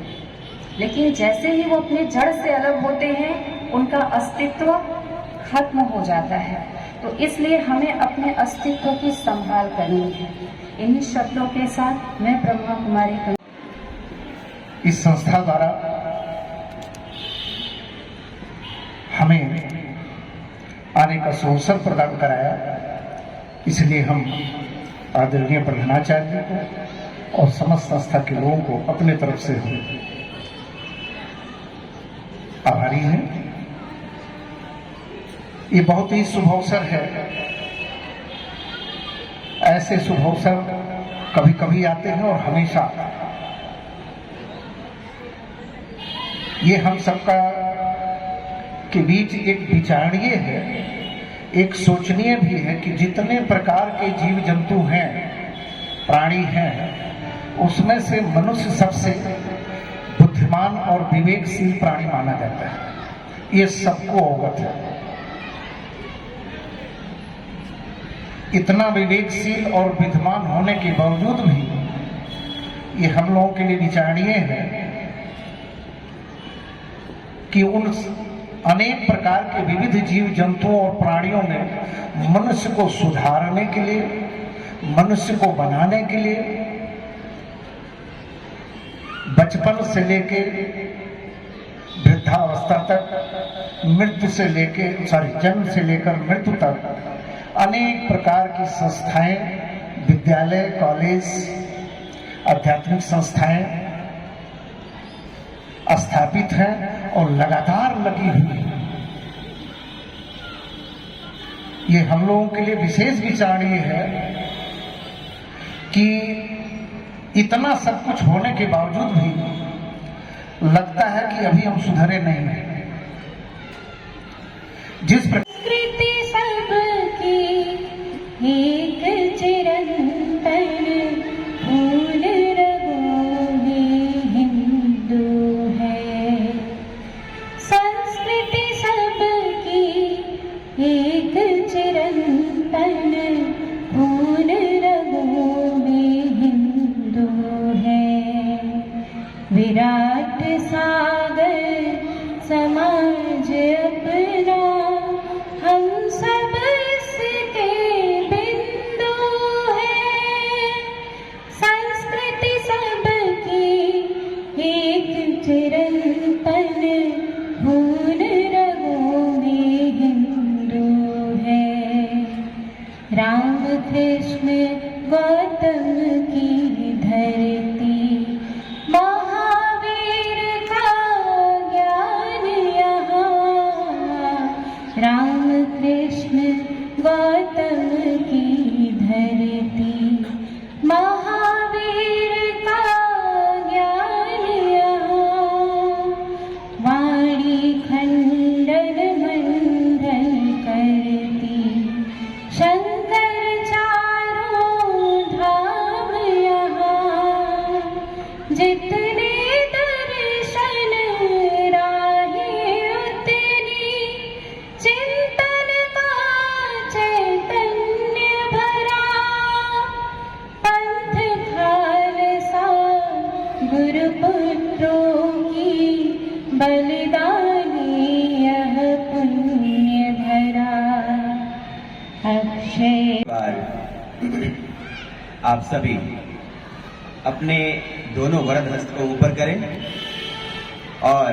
लेकिन जैसे ही वो अपने जड़ से अलग होते हैं, उनका अस्तित्व खत्म हो जाता है। तो इसलिए हमें अपने अस्तित्व की संभाल करनी है। इन्हीं शब्दों के साथ मैं ब्रह्मा कुमारी इस संस्था द्वारा हमें आने का अवसर प्रदान कराया, इसलिए हम आदरणीय प्रधानाचार्य को और समस्त संस्था के लोगों को अपने तरफ से आभारी हैं। ये बहुत ही शुभ अवसर है। ऐसे शुभ अवसर कभी कभी आते हैं और हमेशा। ये हम सबका के बीच एक विचारणीय है, एक सोचनीय भी है कि जितने प्रकार के जीव जंतु हैं, प्राणी हैं, उसमें से मनुष्य सबसे बुद्धिमान और विवेकशील प्राणी माना जाता है। ये सबको अवगत है। इतना विवेकशील और विद्वान होने के बावजूद भी ये हम लोगों के लिए विचारणीय है कि उन अनेक प्रकार के विविध जीव जंतुओं और प्राणियों में मनुष्य को सुधारने के लिए, मनुष्य को बनाने के लिए बचपन से लेके वृद्धावस्था तक, जन्म से लेकर मृत्यु तक अनेक प्रकार की संस्थाएं, विद्यालय, कॉलेज, आध्यात्मिक संस्थाएं स्थापित हैं और लगातार लगी हुई हैं। ये हम लोगों के लिए विशेष विचारणीय है कि इतना सब कुछ होने के बावजूद भी लगता है कि अभी हम सुधरे नहीं हैं। जिस संस्कृति सबकी एक चिरंतन फूल रगों में हिंदू है। संस्कृति सबकी एक चिरंतन फूल रगों में हिंदू है। विराट सागर समाज अपना हम सब इसके बिंदु है। संस्कृति सबकी एक चिरंतन फूल रगों में हिंदू है। राम कृष्ण गौतम की धरती, महावीर का ज्ञान यहाँ। राम कृष्ण गौतम की धरती, महावीर का ज्ञान यहाँ। वाणी खंडन मंडन करती, शंकराचार्य आप सभी अपने दोनों वरद हस्त को ऊपर करें और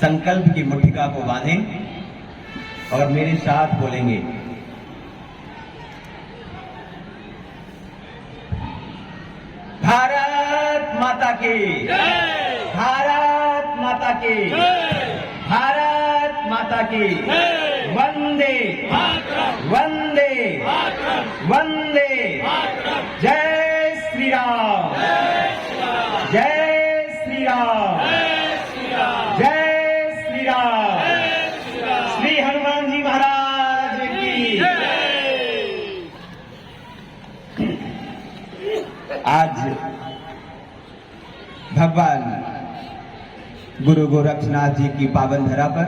संकल्प की मुट्ठिका को बांधें और मेरे साथ बोलेंगे, भारत माता की, भारत माता की, भारत माता की, वंदे वंदे वंदे, जय श्री राम, जय श्री राम, जय श्री राम, श्री हनुमान जी महाराज की। आज भगवान गुरु गोरक्षनाथ जी की पावन धरा पर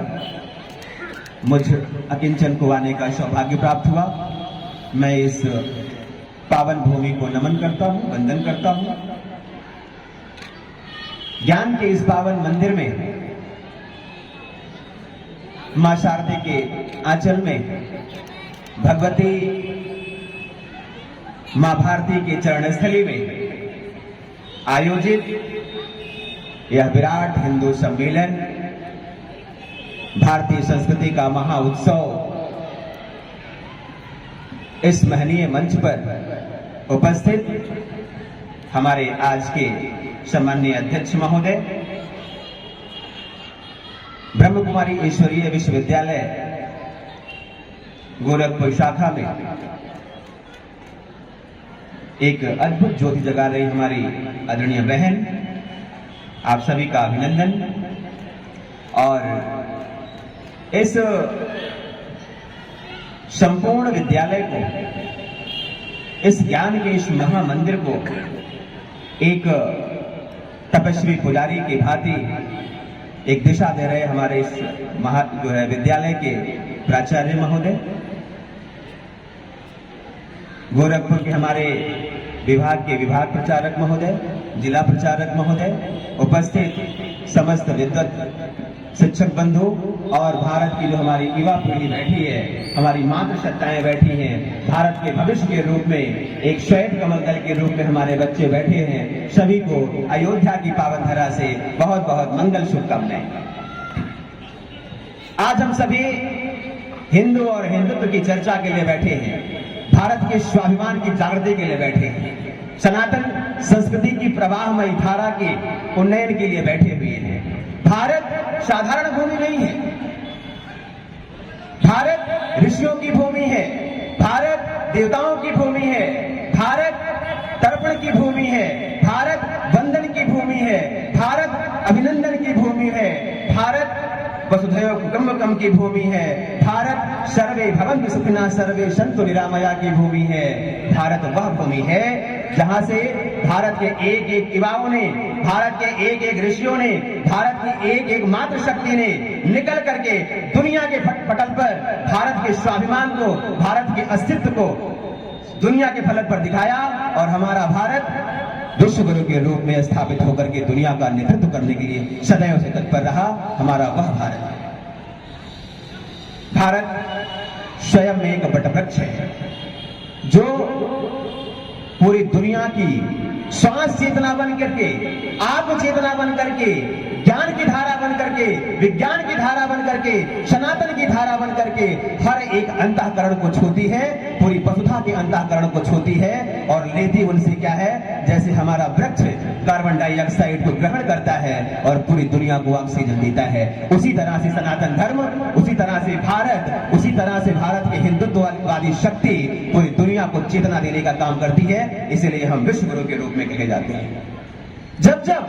मुझ अकिंचन को आने का सौभाग्य प्राप्त हुआ। मैं इस पावन भूमि को नमन करता हूं, वंदन करता हूं। ज्ञान के इस पावन मंदिर में मां शारदे के आंचल में भगवती मां भारती के चरणस्थली में आयोजित यह विराट हिंदू सम्मेलन, भारतीय संस्कृति का महाउत्सव, इस महनीय मंच पर उपस्थित हमारे आज के सम्माननीय अध्यक्ष महोदय, ब्रह्म कुमारी ईश्वरीय विश्वविद्यालय गोरखपुर शाखा में एक अद्भुत ज्योति जगा रही हमारी आदरणीय बहन, आप सभी का अभिनंदन। और इस संपूर्ण विद्यालय को, इस ज्ञान के इस महामंदिर को एक तपस्वी पुजारी की भांति एक दिशा दे रहे हमारे इस विद्यालय के प्राचार्य महोदय, गोरखपुर के हमारे विभाग के विभाग प्रचारक महोदय, जिला प्रचारक महोदय, उपस्थित समस्त विद्वत शिक्षक बंधु और भारत की जो हमारी युवा पीढ़ी बैठी है, हमारी मातृशक्ताएं बैठी हैं, भारत के भविष्य के रूप में एक श्वेत कमल दल के रूप में हमारे बच्चे बैठे हैं, सभी को अयोध्या की पावन धरा से बहुत बहुत मंगल शुभकामनाएं। आज हम सभी हिंदू और हिंदुत्व की चर्चा के लिए बैठे हैं, भारत के स्वाभिमान की जागृति के लिए बैठे हैं, सनातन संस्कृति की प्रवाहमयी धारा के उन्नयन के लिए बैठे हुए हैं। भारत साधारण भूमि नहीं है, भारत ऋषियों की भूमि है, भारत देवताओं की भूमि है, भारत तर्पण की भूमि है, भारत वंदन की भूमि है, भारत अभिनंदन की भूमि है, भारत वसुधैव कुटुंबकम की भूमि है, भारत सर्वे भवन्तु सुखिनः सर्वे सन्तु निरामया की भूमि है। भारत वह भूमि है जहां से भारत के एक एक युवाओं ने, भारत के एक एक ऋषियों ने, भारत की एक एक मातृशक्ति ने निकल करके दुनिया के पटल पर भारत के स्वाभिमान को, भारत के अस्तित्व को दुनिया के फलक पर दिखाया और हमारा भारत विश्व गुरु के रूप में स्थापित होकर के दुनिया का नेतृत्व करने के लिए सदैव से तत्पर रहा। हमारा वह भारत है। भारत स्वयं में एक वटवृक्ष है जो पूरी दुनिया की श्वास चेतना बन करके, आत्म चेतना बन करके, ज्ञान की धारा बन करके, विज्ञान की धारा बन करके, सनातन की धारा बन करके हर एक अंतःकरण को छूती है, पूरी वसुधा के अंतःकरण को छूती है और लेती उनसे क्या है, जैसे हमारा वृक्ष कार्बन डाइऑक्साइड को ग्रहण करता है और पूरी दुनिया को ऑक्सीजन देता है। उसी तरह से सनातन धर्म, उसी तरह से भारत, उसी तरह से भारत के हिंदुत्ववादी शक्ति पूरी दुनिया को चेतना देने का काम करती है। इसीलिए हम विश्व गुरु के रूप में कहे जाते हैं। जब जब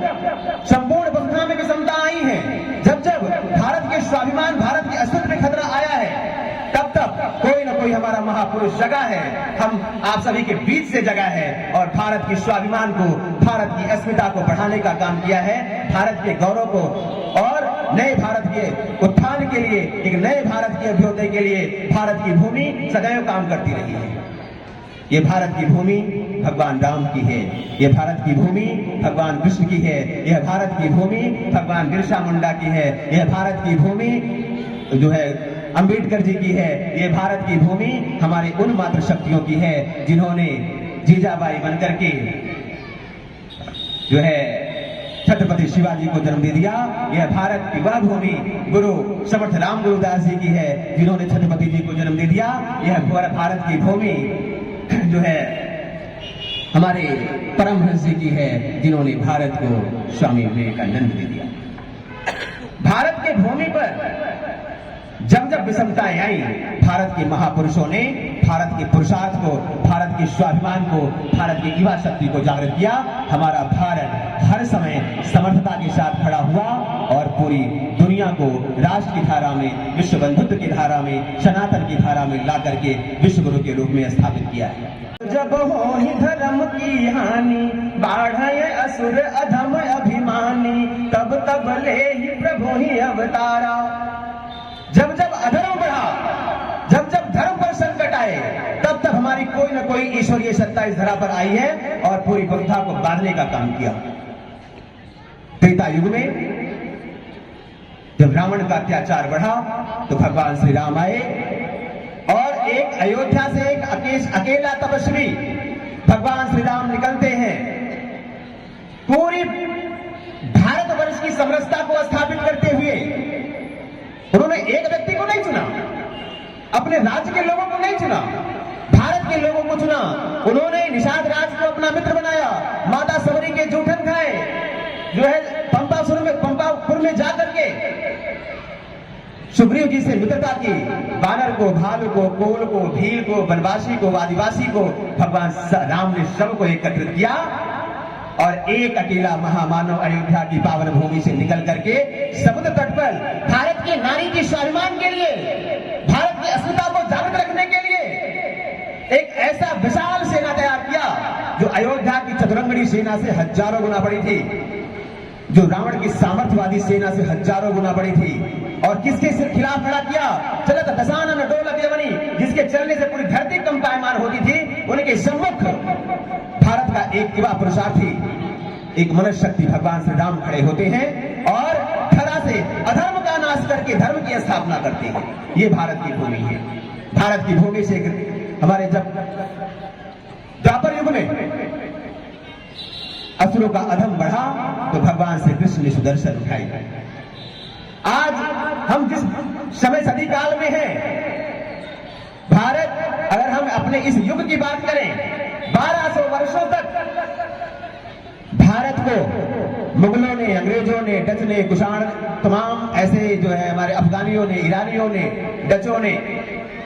संपूर्ण वसुधा में विषमता आई है, जब जब भारत के स्वाभिमान, भारत के अस्तित्व में खतरा आया है, तब तब कोई न कोई हमारा महापुरुष जगा है, हम आप सभी के बीच से जगा है और भारत के स्वाभिमान को, भारत की अस्मिता को बढ़ाने का काम किया है। भारत के गौरव को और नए भारत के उत्थान के लिए, एक नए भारत के अभ्युदय के लिए भारत की भूमि सदैव काम करती रही है। ये भारत की भूमि भगवान राम की है, ये भारत की भूमि भगवान कृष्ण की है, यह भारत की भूमि भगवान बिरसा मुंडा की है, यह भारत की भूमि जो है अंबेडकर जी की है। ये भारत की भूमि हमारे उन मातृशक्तियों की है जिन्होंने जीजाबाई बनकर के जो है छत्रपति शिवाजी को जन्म दे दिया। यह भारत की वह भूमि गुरु समर्थ राम गुरुदास जी की है जिन्होंने छत्रपति जी को जन्म दे दिया। यह भारत की भूमि जो है हमारे परमहंस जी की है जिन्होंने भारत को स्वामी विवेकानंद दे दिया। भारत के भूमि पर जब जब विषमताएं आई, भारत के महापुरुषों ने भारत के पुरुषार्थ को, भारत के स्वाभिमान को, भारत की युवा शक्ति को जागृत किया। हमारा भारत हर समय समर्थता के साथ खड़ा हुआ और पूरी दुनिया को राष्ट्र की धारा में, विश्व बंधुत्व की धारा में, सनातन की धारा में ला करके विश्व गुरु के रूप में स्थापित किया है। जब हो ही धर्म की हानि, बाढ़े असुर अधम अभिमानी, तब तब ले ही प्रभु ही अवतारा। जब जब अधर्म बढ़ा, जब जब धर्म पर संकट आए, तब तब हमारी कोई न कोई ईश्वरीय सत्ता इस धरा पर आई है और पूरी प्रथा को बांधने का काम किया। त्रेता युग में जब रावण का अत्याचार बढ़ा तो भगवान श्री राम आए और एक अयोध्या से एक अकेला तपस्वी भगवान श्री राम निकलते हैं। पूरी भारतवर्ष की समरसता को स्थापित करते हुए उन्होंने एक व्यक्ति को नहीं चुना, अपने राज्य के लोगों को नहीं चुना, भारत के लोगों को चुना। उन्होंने निषाद राज को अपना मित्र बनाया, माता सबरी के जूठन खाए, जो है पंपापुर में जाकर के सुग्रीव जी से मित्रता की। बानर को, भालू को, कोल को, भील को, वनवासी को, आदिवासी को भगवान राम ने सबको एकत्रित किया और एक अकेला महामानव अयोध्या की पावन भूमि से निकल करके समुद्र तट पर भारत की नारी के स्वाभिमान के लिए, भारत की अस्मिता को जागृत रखने के लिए एक ऐसा विशाल सेना तैयार किया जो अयोध्या की चतुरंगड़ी सेना से हजारों गुना बड़ी थी, जो रावण की सामर्थ्यवादी सेना से हजारों गुना बड़ी थी। और किसके खिलाफ खड़ा किया? चलत दशानन डोलक यवनी, जिसके चलने से पूरी धरती कंपायमान होती थी, उनके सम्मुख भारत का एक युवा पुरुषार्थी, एक मनुष्य शक्ति भगवान श्री राम खड़े होते हैं और खड़ा से अधर्म का नाश करके धर्म की स्थापना करते हैं। ये भारत की भूमि है। भारत की भूमि से हमारे जब द्वापर युग में असुरों का अधम बढ़ा तो भगवान श्री कृष्ण ने सुदर्शन उठाई। आज हम जिस समय सदी काल में हैं, भारत, अगर हम अपने इस युग की बात करें, 1200 वर्षों तक भारत को मुगलों ने, अंग्रेजों ने, डच ने, कुषाण, तमाम ऐसे जो है हमारे अफगानियों ने, ईरानियों ने, डचों ने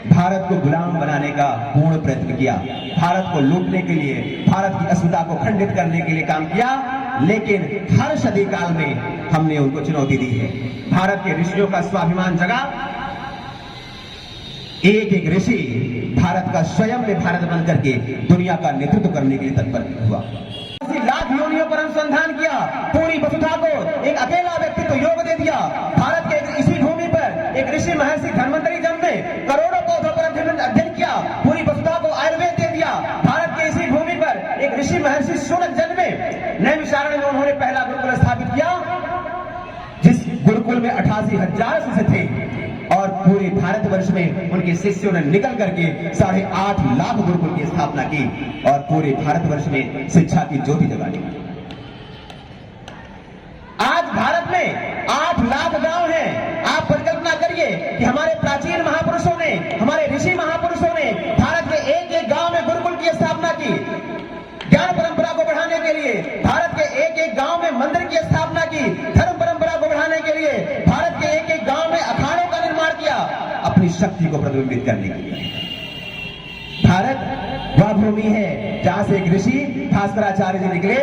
भारत को गुलाम बनाने का पूर्ण प्रयत्न किया। भारत को लूटने के लिए, भारत की अस्मिता को खंडित करने के लिए काम किया, लेकिन हर सदी काल में हमने उनको चुनौती दी है। भारत के ऋषियों का स्वाभिमान जगा। एक एक ऋषि भारत का स्वयं में भारत बन करके दुनिया का नेतृत्व करने के लिए तत्पर हुआ। लाख योनियों पर अनुसंधान किया, पूरी वसुधा को एक अकेला व्यक्तित्व योग दे दिया। भारत के इसी भूमि पर एक ऋषि महर्षि धन्वंतरी जन्मे, करोड़ों पौधों पर अध्ययन किया, पूरी वसुधा को आयुर्वेद दे दिया। भारत के इसी भूमि पर एक ऋषि महर्षि शूनक जन्मे, नैमिषारण्य में उन्होंने पहला गुरुकुल स्थापित किया, जिस गुरुकुल में 88,000 शिष्य थे और पूरे भारतवर्ष में उनके शिष्यों ने निकल करके 8.5 लाख गुरुकुल की स्थापना की और पूरे भारतवर्ष में शिक्षा की ज्योति जगा दी। आज भारत में 8 लाख गांव हैं। आप परिकल्पना करिए कि हमारे प्राचीन महापुरुषों ने, हमारे ऋषि महापुरुषों ने भारत के एक एक गांव में गुरुकुल की स्थापना की। ज्ञान परंपरा को बढ़ाने के लिए भारत के एक एक गांव में मंदिर की स्थापना की। धर्म परंपरा को बढ़ाने के लिए भारत के एक एक गांव में अखाड़ों का निर्माण किया, अपनी शक्ति को प्रतिबिंबित करने के लिए। भारत वह भूमि है जहां से एक ऋषि भास्कराचार्य जी निकले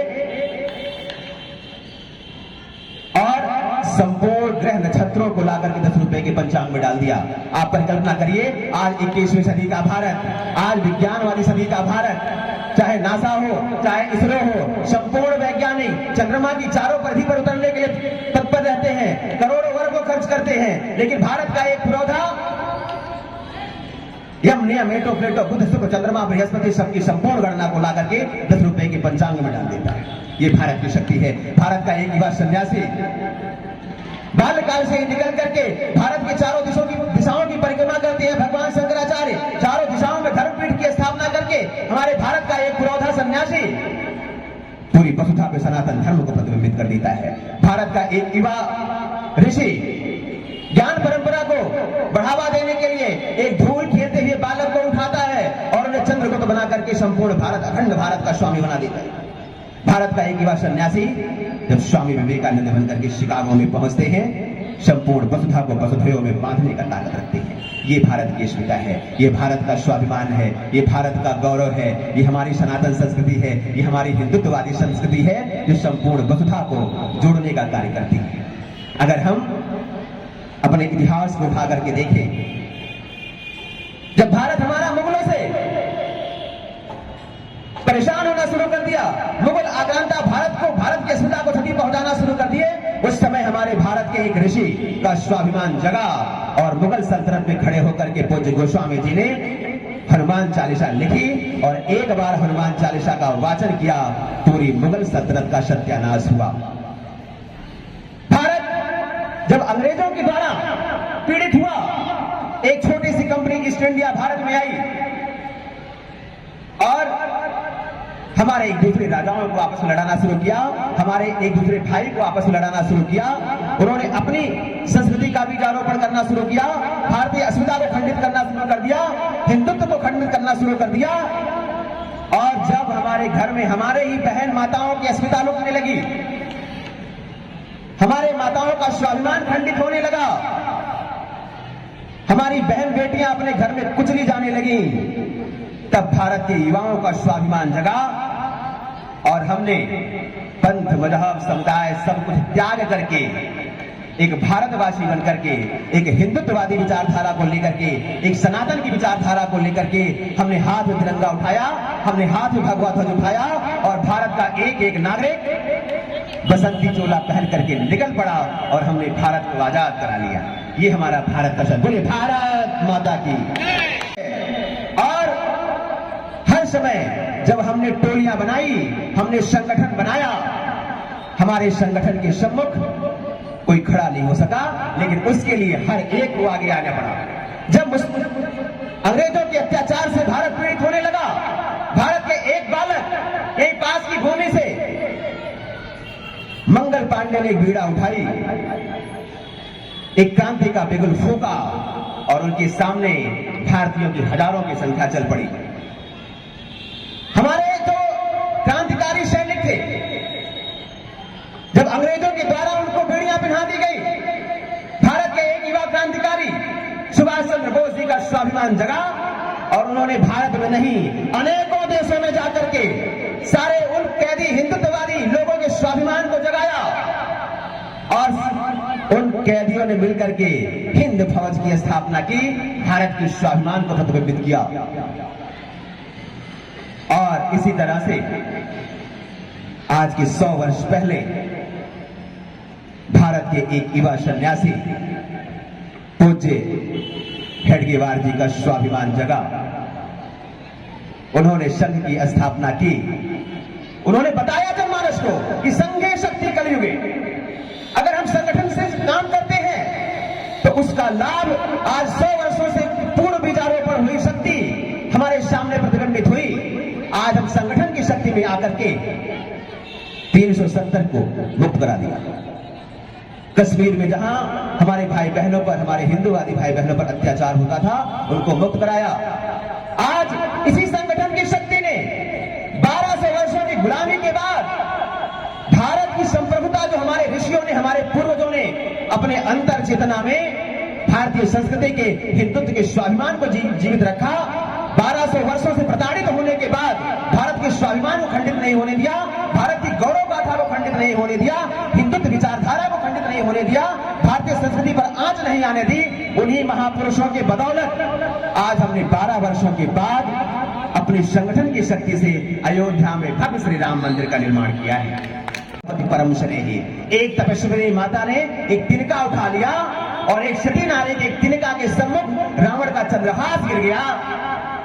और संपूर्ण ग्रह नक्षत्रों को लाकर के 10 रुपए के पंचांग में डाल दिया। आप परिकल्पना करिए, आज 21वीं सदी का भारत, आज विज्ञान वाली सदी का भारत, चाहे नासा हो, चाहे इसरो हो, संपूर्ण वैज्ञानिक चंद्रमा की चारों परिधि पर उतरने के लिए तत्पर रहते हैं, करोड़ों वर्गों खर्च करते हैं, लेकिन भारत का एक पुरोधा यम नियम एटो प्लेटो बुध शुक्र चंद्रमा बृहस्पति सबकी संपूर्ण गणना को लाकर के 10 रुपए के पंचांग में डाल देता है। ये भारत की शक्ति है। भारत का एक युवा सन्यासी बाल्यकाल से ही निकल करके भारत के चारों दिशाओं की परिक्रमा करते हैं भगवान शंकराचार्य। चारों दिशाओं में धर्मपीठ की स्थापना करके हमारे भारत का एक पुरोधा सन्यासी पूरी वसुधा पे सनातन धर्म को प्रतिबिंबित कर देता है। भारत का एक युवा ऋषि ज्ञान परंपरा को बढ़ावा देने के लिए एक धूल खेलते हुए बालक को उठाता है और उन्हें चंद्रगुप्त बना करके संपूर्ण भारत, अखंड भारत का स्वामी बना देता है। भारत का एक युवा सन्यासी जब स्वामी विवेकानंद बनकर के शिकागो में पहुंचते हैं, संपूर्ण वसुधा को वसुधैव में बांधने का ताकत रखते हैं। ये भारत की अस्मिता है, ये भारत का स्वाभिमान है, ये भारत का गौरव है, ये हमारी सनातन संस्कृति है, ये हमारी हिंदुत्ववादी संस्कृति है जो संपूर्ण वसुधा को जोड़ने का कार्य करती है। अगर हम अपने इतिहास को उठा करके देखें, जब भारत हमारा मुगलों से परेशान होना शुरू कर दिया, मुगल आक्रांता भारत की अस्मिता को क्षति पहुंचाना शुरू कर दिए, उस समय हमारे भारत के एक ऋषि का स्वाभिमान जगा और मुगल सल्तनत में खड़े होकर के पूज्य गोस्वामी जी ने हनुमान चालीसा लिखी और एक बार हनुमान चालीसा का वाचन किया, पूरी मुगल सल्तनत का सत्यानाश हुआ। भारत जब अंग्रेजों के द्वारा पीड़ित हुआ, एक छोटी सी कंपनी ईस्ट इंडिया भारत में आई और हमारे एक दूसरे राजाओं को आपस में लड़ाना शुरू किया, हमारे एक दूसरे भाई को आपस में लड़ाना शुरू किया। उन्होंने अपनी संस्कृति का बीजारोपण करना शुरू किया, भारतीय अस्मिता को खंडित करना शुरू कर दिया, हिंदुत्व को खंडित करना शुरू कर दिया। और जब हमारे घर में हमारे ही बहन माताओं की अस्मिता लुटने लगी, हमारे माताओं का स्वाभिमान खंडित होने लगा, हमारी बहन बेटियां अपने घर में कुचली जाने लगी, तब भारत के युवाओं का स्वाभिमान जगा और हमने पंथ, मजहब, समुदाय सब कुछ त्याग करके एक भारतवासी बनकर के, एक हिंदुत्ववादी विचारधारा को लेकर के, एक सनातन की विचारधारा को लेकर के हमने हाथ में तिरंगा उठाया, हमने हाथ में भगवा ध्वज उठाया और भारत का एक एक नागरिक बसंती चोला पहन करके निकल पड़ा और हमने भारत को आजाद करा लिया। ये हमारा भारत का शब्द। बोले भारत माता की। और हर समय जब हमने टोलियां बनाई, हमने संगठन बनाया, हमारे संगठन के सम्मुख कोई खड़ा नहीं हो सका, लेकिन उसके लिए हर एक को आगे आना पड़ा। जब अंग्रेजों के अत्याचार से भारत पीड़ित होने लगा, भारत के एक बालक यही पास की भूमि से मंगल पांडे ने एक बीड़ा उठाई, एक क्रांति का बिगुल फूंका और उनके सामने भारतीयों की हजारों की संख्या चल पड़ी। हमारे जो क्रांतिकारी सैनिक थे, जब अंग्रेजों के द्वारा उनको बेड़ियां पहना दी गई, भारत के एक युवा क्रांतिकारी सुभाष चंद्र बोस जी का स्वाभिमान जगा और उन्होंने भारत में नहीं अनेकों देशों में जाकर के सारे उन कैदी हिंदुत्ववादी लोगों के स्वाभिमान को जगाया और उन कैदियों ने मिलकर के हिंद फौज की स्थापना की, भारत के स्वाभिमान को प्रतिबिंबित किया। और इसी तरह से आज के 100 वर्ष पहले भारत के एक युवा सन्यासी पूज्य हेडगेवार जी का स्वाभिमान जगा। उन्होंने संघ की स्थापना की। उन्होंने बताया जनमानस को कि संघे शक्ति कलयुगे। अगर हम संगठन से काम करते हैं तो उसका लाभ आज 100 वर्षों से पूर्ण बीजारोपण हुई शक्ति हमारे सामने प्रतिबिंबित हुई। आज हम संगठन की शक्ति में आकर के 370 को मुक्त करा दिया। कश्मीर में जहां हमारे भाई बहनों पर, हमारे हिंदूवादी भाई बहनों पर अत्याचार होता था, उनको मुक्त कराया। आज इसी संगठन की शक्ति ने 1200 वर्षों की गुलामी के बाद भारत की संप्रभुता जो हमारे ऋषियों ने, हमारे पूर्वजों ने अपने अंतर चेतना में भारतीय संस्कृति के, हिंदुत्व के स्वाभिमान को जीवित रखा। 1200 वर्षों से प्रताड़ित होने के बाद भारत के स्वाभिमान को खंडित नहीं होने दिया, भारत की गौरव गाथा को खंडित नहीं होने दिया, हिंदुत्व विचारधारा को खंडित नहीं होने दिया, भारतीय संस्कृति पर आंच नहीं आने दी। उन्हीं महापुरुषों के बदौलत आज हमने 12 वर्षों के बाद अपने संगठन की शक्ति से अयोध्या में भव्य श्री राम मंदिर का निर्माण किया है। परम स्नेही एक तपस्वी माता ने एक तिनका उठा लिया और एक सती नारी के एक तिनका के सम्मुख रावण का चंद्रहास गिर गया।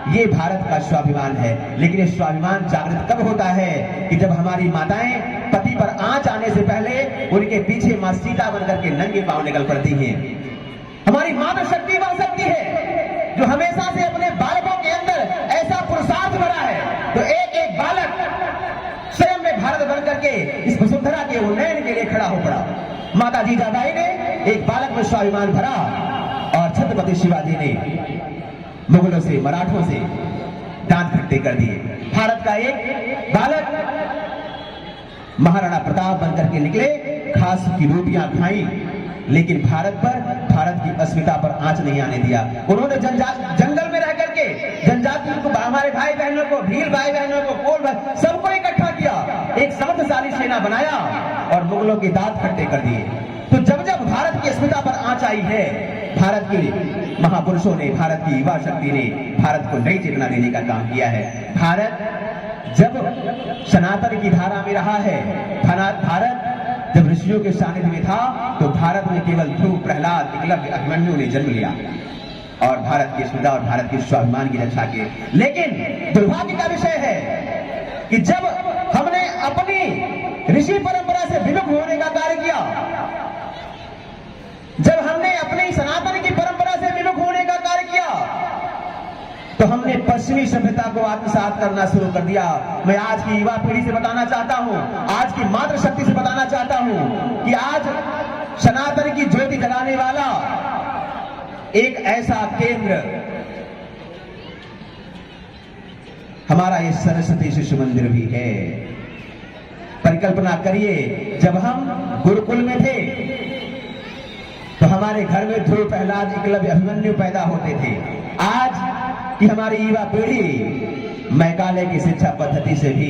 ये भारत का स्वाभिमान है। लेकिन ये स्वाभिमान जागृत कब होता है कि जब हमारी माताएं पति पर आंच आने से पहले उनके पीछे मां सीता बनकर के नंगे पांव निकल पड़ती हैं। हमारी मातृशक्ति वह शक्ति है जो हमेशा से अपने बालकों के अंदर ऐसा पुरुषार्थ भरा है। तो एक एक बालक स्वयं में भारत बनकर के इस वसुंधरा के उन्नयन के लिए खड़ा हो पड़ा। माता जीजाबाई ने एक बालक में स्वाभिमान भरा और छत्रपति शिवाजी ने मुगलों से, मराठों से दांत खट्टे कर दिए। भारत का एक बालक महाराणा प्रताप बनकर के निकले, खास की रोटियां खाई, लेकिन भारत की अस्मिता पर आंच नहीं आने दिया। उन्होंने जंगल में रह करके जनजातियों को, हमारे भाई बहनों को, भील भाई बहनों को, कोल भाई, सबको इकट्ठा किया, एक समर्थशाली सेना बनाया और मुगलों के दांत खट्टे कर दिए। तो जब जब भारत की अस्मिता पर आंच आई है, भारत के महापुरुषों ने, भारत की युवा शक्ति ने भारत को नई चेतना देने का काम किया है। भारत जब सनातन की धारा में रहा है, भारत जब ऋषियों के सानिध्य में था, तो भारत में केवल ध्रुव, प्रहलाद, एकलव्य, अभिमन्यु ने जन्म लिया और भारत की अस्मिता और भारत के स्वाभिमान की रक्षा के। लेकिन दुर्भाग्य का विषय है कि जब हमने अपनी ऋषि परंपरा से विमुख होने का कार्य किया, जब हमने अपनी सनातन की परंपरा से विमुख होने का कार्य किया, तो हमने पश्चिमी सभ्यता को आत्मसात करना शुरू कर दिया। मैं आज की युवा पीढ़ी से बताना चाहता हूं, आज की मातृशक्ति से बताना चाहता हूं कि आज सनातन की ज्योति जलाने वाला एक ऐसा केंद्र हमारा ये सरस्वती शिशु मंदिर भी है। परिकल्पना करिए, जब हम गुरुकुल में थे तो हमारे घर में ध्रुव, प्रहलाद, एकलव्य, अभिमन्यु पैदा होते थे। आज कि हमारी युवा पीढ़ी मैकाले की शिक्षा पद्धति से भी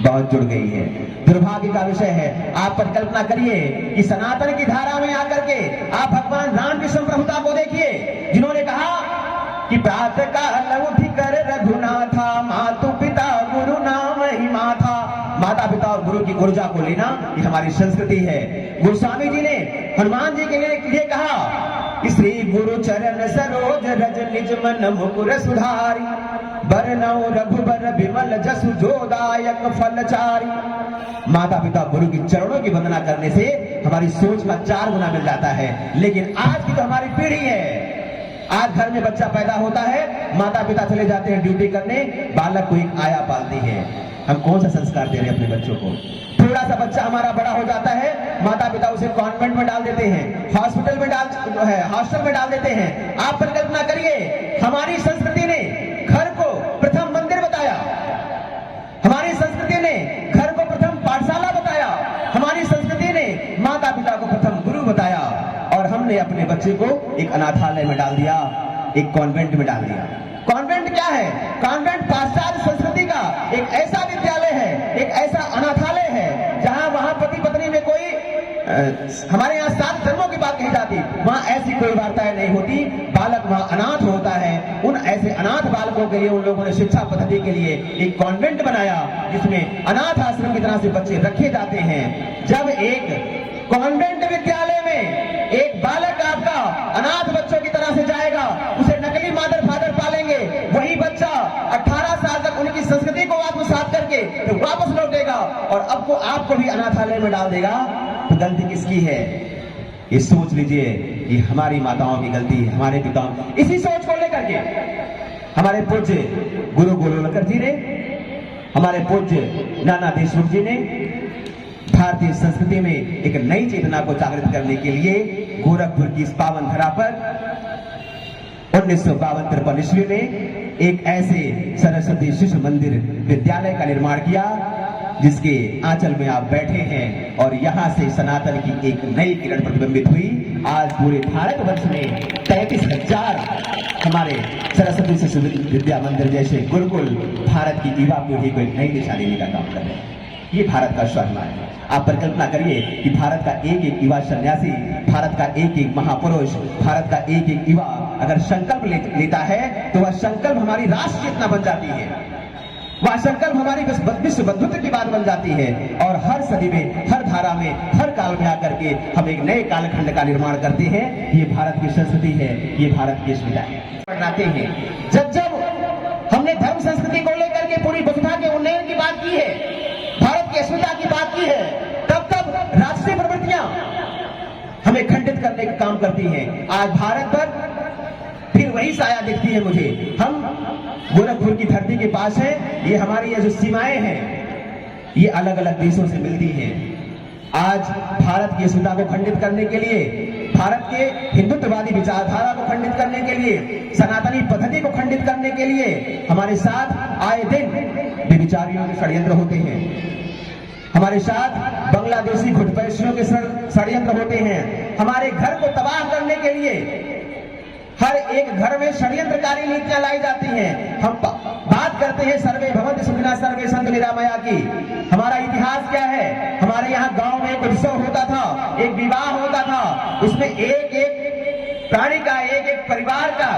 बहुत जुड़ गई है। दुर्भाग्य का विषय है। आप परिकल्पना करिए कि सनातन की धारा में आकर के आप भगवान रामकृष्ण प्रभुता को देखिए, जिन्होंने कहा कि प्रातः काल उठ कर रघुनाथा, मातु पिता गुरु नाम ही माथा। माता पिता और गुरु की ऊर्जा को लेना ये हमारी संस्कृति है। गोस्वामी जी ने हनुमान जी के लिए कहा कि श्री गुरु चरण सरोज रज निज मन मुकुर सुधारी, बरनौ रघुबर विमल जसु जोदायक फलचारी। माता पिता गुरु की चरणों की वंदना करने से हमारी सोच का 4 गुना मिल जाता है। लेकिन आज की तो हमारी पीढ़ी है, आज घर में बच्चा पैदा होता है, माता पिता चले जाते हैं ड्यूटी करने, बालक को एक आया पालती है। हम कौन सा संस्कार दे रहे हैं अपने बच्चों को? थोड़ा सा बच्चा हमारा बड़ा हो जाता है, माता पिता उसे कॉन्वेंट में डाल देते हैं, हॉस्टल में डाल देते हैं। आप परिकल्पना करिए, हमारी संस्कृति ने घर को प्रथम मंदिर बताया, हमारी संस्कृति ने घर को प्रथम पाठशाला बताया, हमारी संस्कृति ने माता पिता को प्रथम गुरु बताया, और हमने अपने बच्चे को एक अनाथालय में डाल दिया, एक कॉन्वेंट में डाल दिया। कॉन्वेंट क्या है? कॉन्वेंट पाश्चात्य संस्कृति का एक ऐसा विद्यालय है, एक ऐसा अनाथालय है जहां वहां पति पत्नी में कोई हमारे यहाँ 7 धर्मों की बात कही जाती, वहां ऐसी कोई वार्ताएं नहीं होती। बालक वहां अनाथ होता है। उन ऐसे अनाथ बालकों के लिए उन लोगों ने शिक्षा पद्धति के लिए एक कॉन्वेंट बनाया, जिसमें अनाथ आश्रम की तरह से बच्चे रखे जाते हैं। जब एक कॉन्वेंट विद्यालय में एक बालक आपका अनाथ बच्चों की तरह से जाएगा, उसे नकली मादर फादर पालेंगे, वही बच्चा 18 साल तक उनकी संस्कृति को आत्मसात करके तो वापस लौटेगा और आपको भी अनाथालय में डाल देगा। तो गलती किसकी है? ये सोच लीजिए, ये हमारी माताओं की गलती है, हमारे पिताओं। इसी सोच को लेकर के हमारे पूज्य गुरु गोलोलकर जी ने, हमारे पूज्य नाना देशमुख जी ने भारतीय संस्कृति में एक नई चेतना को जागृत करने के लिए गोरखपुर की इस पावन धरा पर 1952-53 ईस्वी में एक ऐसे सरस्वती शिशु मंदिर विद्यालय का निर्माण किया, जिसके आंचल में आप बैठे हैं और यहां से सनातन की एक नई किरण प्रतिबिंबित हुई। आज पूरे भारतवर्ष में 33,000 हमारे सरस्वती शिशु विद्या मंदिर जैसे गुरुकुल भारत की युवा पीढ़ी को एक नई दिशा देने का काम कर रहे हैं। ये भारत का स्वाभिमान है। आप परिकल्पना करिए कि भारत का एक एक युवा सन्यासी, भारत का एक एक महापुरुष, भारत का एक एक युवा अगर संकल्प लेता है तो वह संकल्प हमारी राष्ट्र चेतना बन जाती है, वह संकल्प हमारी विश्व बंधुत्व की बात बन जाती है। और हर सदी में, हर धारा में, हर काल में आकर के हम एक नए कालखंड का निर्माण करते हैं। ये भारत की संस्कृति है, ये भारत की अस्मिता है। बनाते हैं जब जब करने का काम करती हैं। आज भारत पर फिर वही साया दिखती है मुझे। हम गोरखपुर की धरती के पास है, ये हमारी ये जो सीमाएं हैं ये अलग अलग देशों से मिलती हैं। आज भारत की अस्मिता को खंडित करने के लिए, भारत के हिंदुत्ववादी विचारधारा को खंडित करने के लिए, सनातनी पद्धति को खंडित करने के लिए हमारे साथ आए दिन व्यभिचारियों के षड्यंत्र होते हैं। हमारे साथ बांग्लादेशी घुसपैठियों के षड्यंत्र होते हैं। हमारे घर को तबाह करने के लिए हर एक घर में षड्यंत्रकारी नीतियां लाई जाती हैं। हम बात करते हैं सर्वे भवन्तु सुखिनः सर्वे सन्तु निरामया की। हमारा इतिहास क्या है? हमारे यहाँ गांव में एक उत्सव होता था, एक विवाह होता था, उसमें एक एक प्राणी का, एक एक परिवार का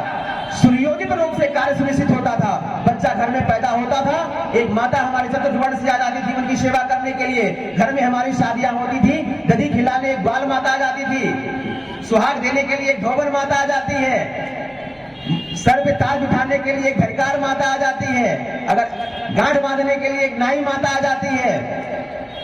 सुनियोजित रूप से कार्य सुनिश्चित होता था। बच्चा घर में पैदा होता था, एक माता हमारे चतुर्वर्ण से आ जाती थी उनकी सेवा करने के लिए। घर में हमारी शादियां होती थी, दधी खिलाने एक ग्वाल माता आ जाती थी, सुहाग देने के लिए एक धोबन माता आ जाती है, सर पे ताज उठाने के लिए एक घरकार माता आ जाती है, अगर गांठ बांधने के लिए एक नाई माता आ जाती है,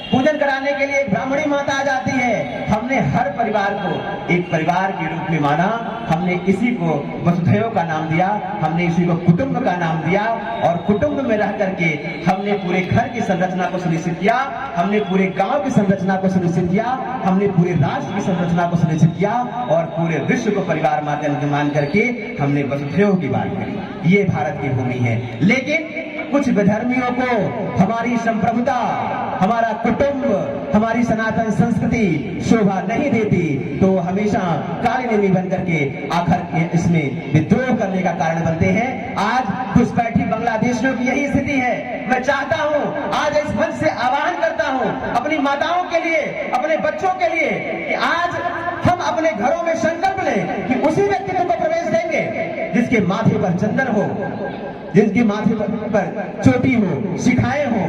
पूजन कराने के लिए एक ब्राह्मणी माता आ जाती है। हमने हर परिवार को एक परिवार के रूप में माना, हमने इसी को वसुधैव का नाम दिया, हमने इसी को कुटुंब का नाम दिया, और कुटुंब में रह करके हमने पूरे घर की संरचना को सुनिश्चित किया, हमने पूरे गांव की संरचना को सुनिश्चित किया, हमने पूरे राष्ट्र की संरचना को सुनिश्चित किया, और पूरे विश्व को परिवार मान करके हमने वसुधैव की बात करी। ये भारत की भूमि है। लेकिन कुछ विधर्मियों को हमारी संप्रभुता, हमारा कुटुंब, हमारी सनातन संस्कृति शोभा नहीं देती, तो हमेशा काली नेमी बन करके आखिर इसमें विद्रोह करने का कारण बनते हैं। आज घुसपैठी बांग्लादेशियों की यही स्थिति है। मैं चाहता हूं, आज इस मंच से आह्वान करता हूं अपनी माताओं के लिए, अपने बच्चों के लिए, कि आज हम अपने घरों में संकल्प लें कि उसी व्यक्तित्व को प्रवेश देंगे जिसके माथे पर चंदन हो, जिनके माथे पर चोटी हो, शिखाएं हो।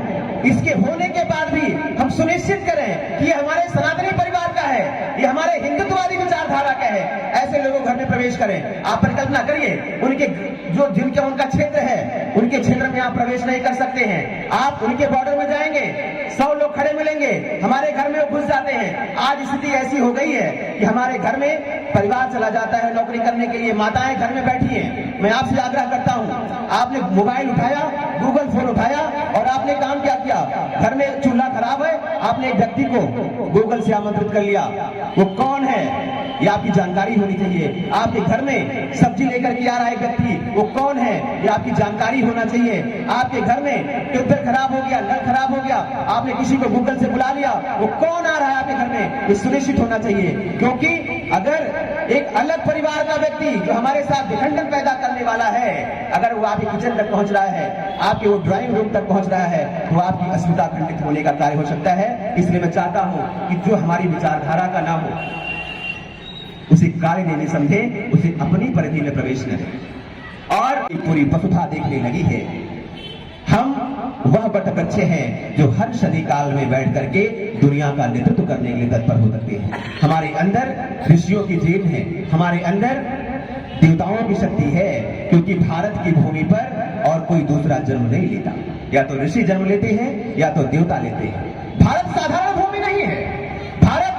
इसके होने के बाद भी हम सुनिश्चित करें कि ये हमारे सनातनी परिवार का है, ये हमारे हिंदुत्ववादी विचारधारा का है। ऐसे लोगों घर में प्रवेश करें। आप परिकल्पना करिए, उनके जो जिनके उनका क्षेत्र है, उनके क्षेत्र में आप प्रवेश नहीं कर सकते हैं। आप उनके बॉर्डर में जाएंगे, 100 लोग खड़े मिलेंगे, हमारे घर में वो घुस जाते हैं। आज स्थिति ऐसी हो गई है कि हमारे घर में परिवार चला जाता है नौकरी करने के लिए, माताएं घर में बैठी हैं। मैं आपसे आग्रह करता हूं, आपने मोबाइल उठाया, गूगल फोन उठाया और आपने काम क्या किया? घर में चूल्हा खराब है, आपने एक व्यक्ति को गूगल से आमंत्रित कर लिया। वो कौन है ये आपकी जानकारी होनी चाहिए। आपके घर में सब्जी लेकर के आ रहा है व्यक्ति, वो कौन है ये आपकी जानकारी होना चाहिए। आपके घर में ट्यूबवेल खराब हो गया, नल खराब हो गया, आपने किसी को गूगल से बुला लिया, वो कौन आ रहा है आपके घर में, ये सुनिश्चित होना चाहिए। क्योंकि अगर एक अलग परिवार का व्यक्ति जो हमारे साथ विखंडन पैदा करने वाला है, अगर वो आपके किचन तक पहुंच रहा है, आपके वो ड्राइंग रूम तक पहुंच रहा है, तो आपकी अस्मिता खंडित होने का कार्य हो सकता है। इसलिए मैं चाहता हूं कि जो हमारी विचारधारा का नाम हो उसे कार्य नहीं समझे, उसे अपनी परिधि में प्रवेश न दें। और पूरी वसुधा देखने लगी है। हम वह वटवृक्ष हैं जो हर सदी काल में बैठ करके दुनिया का नेतृत्व करने के लिए तत्पर हो सकते हैं। हमारे अंदर ऋषियों की जीन है, हमारे अंदर देवताओं की शक्ति है, क्योंकि भारत की भूमि पर और कोई दूसरा जन्म नहीं लेता। या तो ऋषि जन्म लेते हैं या तो देवता लेते हैं। भारत साधारण भूमि नहीं है। भारत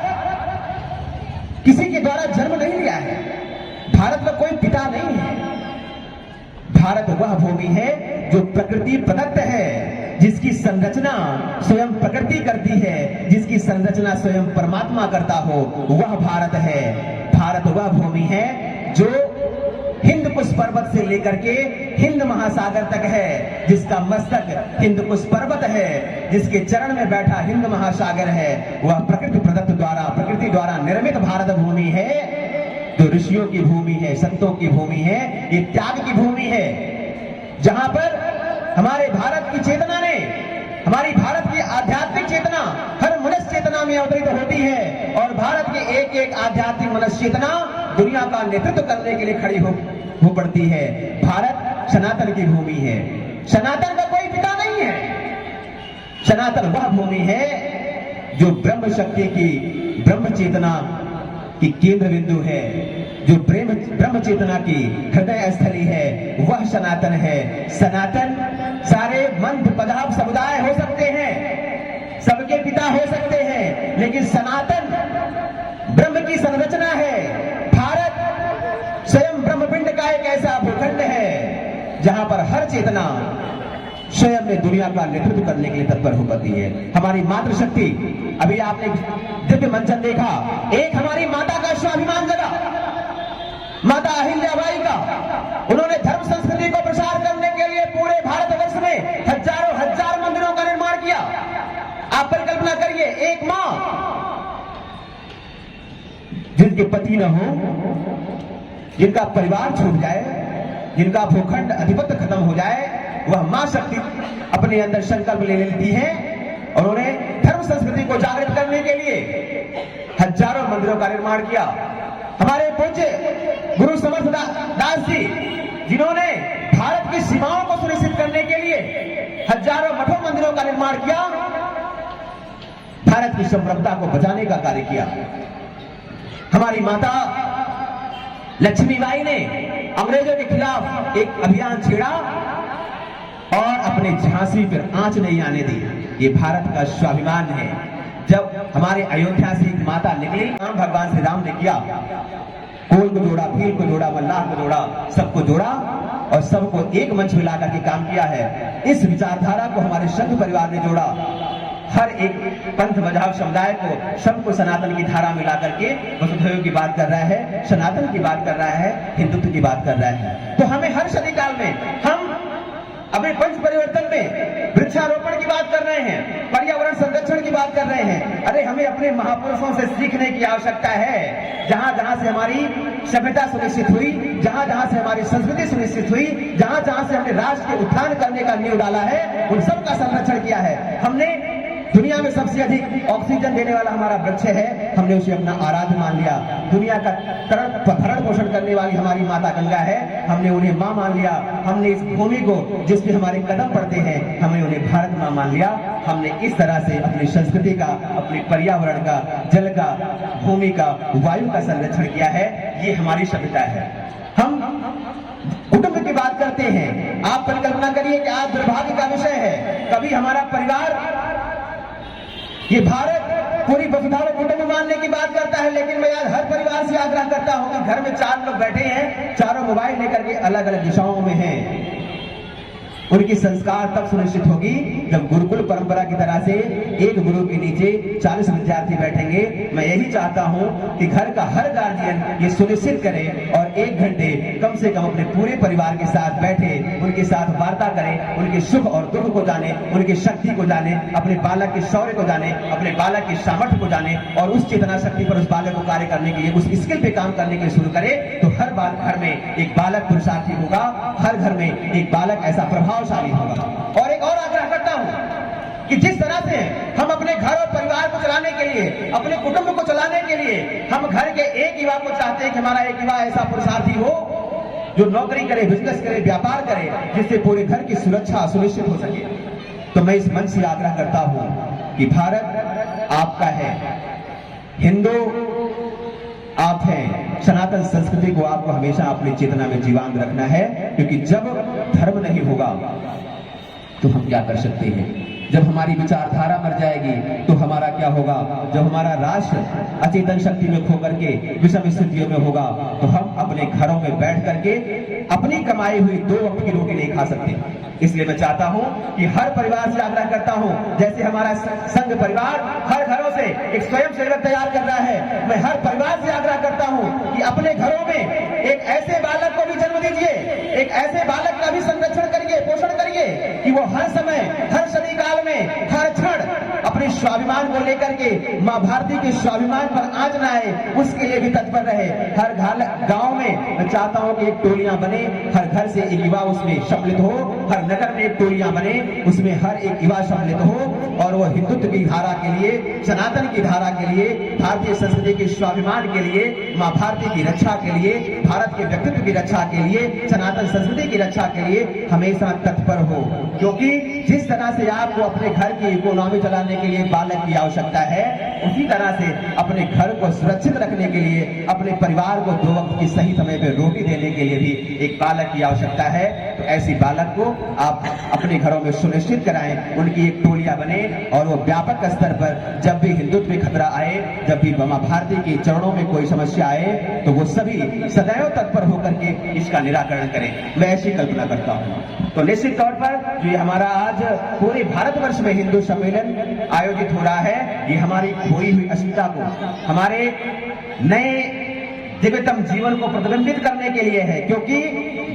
किसी के द्वारा जन्म नहीं लिया है। भारत का कोई पिता नहीं है। भारत वह भूमि है जो प्रकृति प्रदत्त है, जिसकी संरचना स्वयं प्रकृति करती है, जिसकी संरचना स्वयं परमात्मा करता हो, वह भारत है। भारत वह भूमि है जो हिंद कुश पर्वत से लेकर के हिंद महासागर तक है, जिसका मस्तक हिंद कुश पर्वत है, जिसके चरण में बैठा हिंद महासागर है। वह प्रकृति प्रदत्त द्वारा, प्रकृति द्वारा निर्मित भारत भूमि है, जो ऋषियों की भूमि है, संतों की भूमि है, ये त्याग की भूमि है, जहां पर हमारे भारत की चेतना ने, हमारी भारत की आध्यात्मिक चेतना हर मनुष्य चेतना में अवतरित होती है, और भारत की एक एक आध्यात्मिक मनुष्य चेतना दुनिया का नेतृत्व करने के लिए खड़ी हो पड़ती है। भारत सनातन की भूमि है। सनातन का कोई पिता नहीं है। सनातन वह भूमि है जो ब्रह्म शक्ति की, ब्रह्म चेतना की केंद्र बिंदु है, जो ब्रह्म चेतना की हृदय स्थली है, वह सनातन है। सनातन सारे मंद पदार्थ समुदाय हो सकते हैं, सबके पिता हो सकते हैं, लेकिन सनातन ब्रह्म की संरचना है, जहां पर हर चेतना स्वयं में दुनिया का नेतृत्व करने के लिए तत्पर हो पाती है। हमारी मातृशक्ति, अभी आपने दिव्य मंचन देखा, एक हमारी माता का स्वाभिमान जगा, माता अहिल्याबाई का। उन्होंने धर्म संस्कृति को प्रसार करने के लिए पूरे भारतवर्ष में हजारों हजार मंदिरों का निर्माण किया। आप परिकल्पना करिए, एक मां जिनके पति न हो, जिनका परिवार छूट जाए, जिनका भूखंड अधिपत्य खत्म हो जाए, वह मां शक्ति अपने अंदर संकल्प ले लेती है और उन्होंने धर्म संस्कृति को जागृत करने के लिए हजारों मंदिरों का निर्माण किया। हमारे पूज्य गुरु समर्थ दास जी, जिन्होंने भारत की सीमाओं को सुनिश्चित करने के लिए हजारों मठों मंदिरों का निर्माण किया, भारत की संप्रभुता को बचाने का कार्य किया। हमारी माता लक्ष्मीबाई ने अंग्रेजों के खिलाफ एक अभियान छेड़ा और अपने झांसी पर आंच नहीं आने दी। ये भारत का स्वाभिमान है। जब हमारे अयोध्या से एक माता निकली, राम भगवान श्री राम ने किया, कोल को जोड़ा, भील को जोड़ा, मल्लाह को जोड़ा, सबको जोड़ा और सबको एक मंच में लाकर के काम किया है। इस विचारधारा को हमारे संघ परिवार ने जोड़ा। हर एक पंथ मजहब समुदाय को, सबको सनातन की धारा में ला करके वसुधैव की बात कर रहा है, सनातन की बात कर रहा है, हिंदुत्व की बात कर रहा है। तो हमें हर सदी काल में हम अपने पंच परिवर्तन में वृक्षारोपण की बात कर रहे हैं, पर्यावरण संरक्षण की बात कर रहे हैं। अरे हमें अपने महापुरुषों से सीखने की आवश्यकता है। जहां जहां से हमारी सभ्यता सुनिश्चित हुई, जहां जहां से हमारी संस्कृति सुनिश्चित हुई, जहां जहां से हमने राष्ट्र के उत्थान करने का नींव डाला है, उन सब का संरक्षण किया है। हमने दुनिया में सबसे अधिक ऑक्सीजन देने वाला हमारा वृक्ष है, हमने उसे अपना आराध्य मान लिया। दुनिया का भरण पोषण करने वाली हमारी माता गंगा है, हमने उन्हें मां मान लिया। हमने इस भूमि को, जिस पे हमारे कदम पड़ते हैं, हमने उन्हें भारत मां मान लिया। हमने इस तरह से अपनी संस्कृति का, अपने पर्यावरण का, जल का, भूमि का, वायु का संरक्षण किया है। ये हमारी सभ्यता है। हम कुटुंब की बात करते हैं। आप परिकल्पना करिए कि आज दुर्भाग्य का विषय है, कभी हमारा परिवार, ये भारत पूरी वसुधा कुटुंब मानने की बात करता है, लेकिन मैं आज हर परिवार से आग्रह करता हूं कि घर में 4 लोग बैठे हैं, चारों मोबाइल लेकर के अलग अलग दिशाओं में हैं। उनकी संस्कार तब सुनिश्चित होगी जब गुरुकुल परंपरा की तरह से एक गुरु के नीचे 40 विद्यार्थी बैठेंगे। मैं यही चाहता हूं कि घर का हर गार्जियन ये सुनिश्चित करे और 1 घंटे कम से कम अपने पूरे परिवार के साथ बैठे, उनके साथ वार्ता करें, उनके सुख और दुख को जाने, उनकी शक्ति को जाने, अपने बालक के शौर्य को जाने, अपने बालक की सामर्थ्य को जाने और उस चेतना शक्ति पर उस बालक को कार्य करने के लिए, उस स्किल पे काम करने के लिए शुरू करे। तो हर घर में एक बालक पुरुषार्थी होगा, हर घर में एक बालक ऐसा प्रभावशाली होगा। और एक और आग्रह करता हूं कि जिस तरह से हम अपने घर और परिवार को चलाने के लिए, अपने कुटुंब को चलाने के लिए, हम घर के एक युवा को चाहते हैं कि हमारा एक युवा ऐसा पुरुषार्थी हो जो नौकरी करे, बिजनेस करे, व्यापार करे, जिससे पूरे घर की सुरक्षा सुनिश्चित हो सके। तो मैं इस मंच से आग्रह करता हूं कि भारत आपका है, हिंदू आप हैं, सनातन संस्कृति को आपको हमेशा अपनी चेतना में जीवांत रखना है। क्योंकि जब धर्म नहीं होगा तो हम क्या कर सकते हैं? जब हमारी विचारधारा मर जाएगी तो हमारा क्या होगा? जब हमारा राष्ट्र अचेतन शक्ति में खो करके विषम स्थितियों में होगा तो हम अपने घरों में बैठ करके अपनी कमाई हुई 2 वक्त की रोटी नहीं खा सकते। इसलिए मैं चाहता हूं कि हर परिवार से आग्रह करता हूं, जैसे हमारा संघ परिवार हर घरों से एक स्वयं सेवक तैयार कर रहा है, मैं हर परिवार से आग्रह करता हूं कि अपने घरों में एक ऐसे बालक को भी जन्म दीजिए, एक ऐसे बालक का भी संरक्षण करिए, पोषण करिए कि वो हर समय, हर सदी काल में, हर क्षण अपने स्वाभिमान को लेकर के मां भारती के स्वाभिमान पर आंच न आए, उसके लिए भी तत्पर रहे। हर गांव में मैं चाहता हूं कि एक टोलियां बने, हर घर से एक युवा उसमें सम्मिलित हो, हर नगर में एक टोलियां बने, उसमें हर एक युवा सम्मिलित हो और वो हिंदुत्व की धारा के लिए, सनातन की धारा के लिए, भारतीय संस्कृति के स्वाभिमान के लिए, मां भारती की रक्षा के लिए, भारत के व्यक्तित्व की रक्षा के लिए, सनातन संस्कृति की रक्षा के लिए हमेशा तत्पर हो। क्योंकि जिस तरह से आपको अपने घर की इकोनॉमी चलाने के लिए एक बालक की आवश्यकता है, उसी तरह से अपने घर को सुरक्षित रखने के लिए, अपने परिवार को 2 वक्त की सही समय पे रोटी देने के लिए भी एक बालक की आवश्यकता है। तो ऐसी बालक को आप अपने घरों में सुनिश्चित कराएं, उनकी एक टोलियां बने और वो व्यापक स्तर पर जब भी हिंदुत्व में खतरा आए, जब भी मां भारती के चरणों में कोई समस्या आए, तो वो सभी सदैव तत्पर होकर के इसका निराकरण करें। मैं ऐसी कल्पना करता हूं। तो निश्चित तौर पर जो ये हमारा आज पूरे भारतवर्ष में हिंदू सम्मेलन आयोजित हो रहा है, ये हमारी खोई हुई अस्मिता को, हमारे नए दिव्यतम जीवन को प्रतिबिंबित करने के लिए है, क्योंकि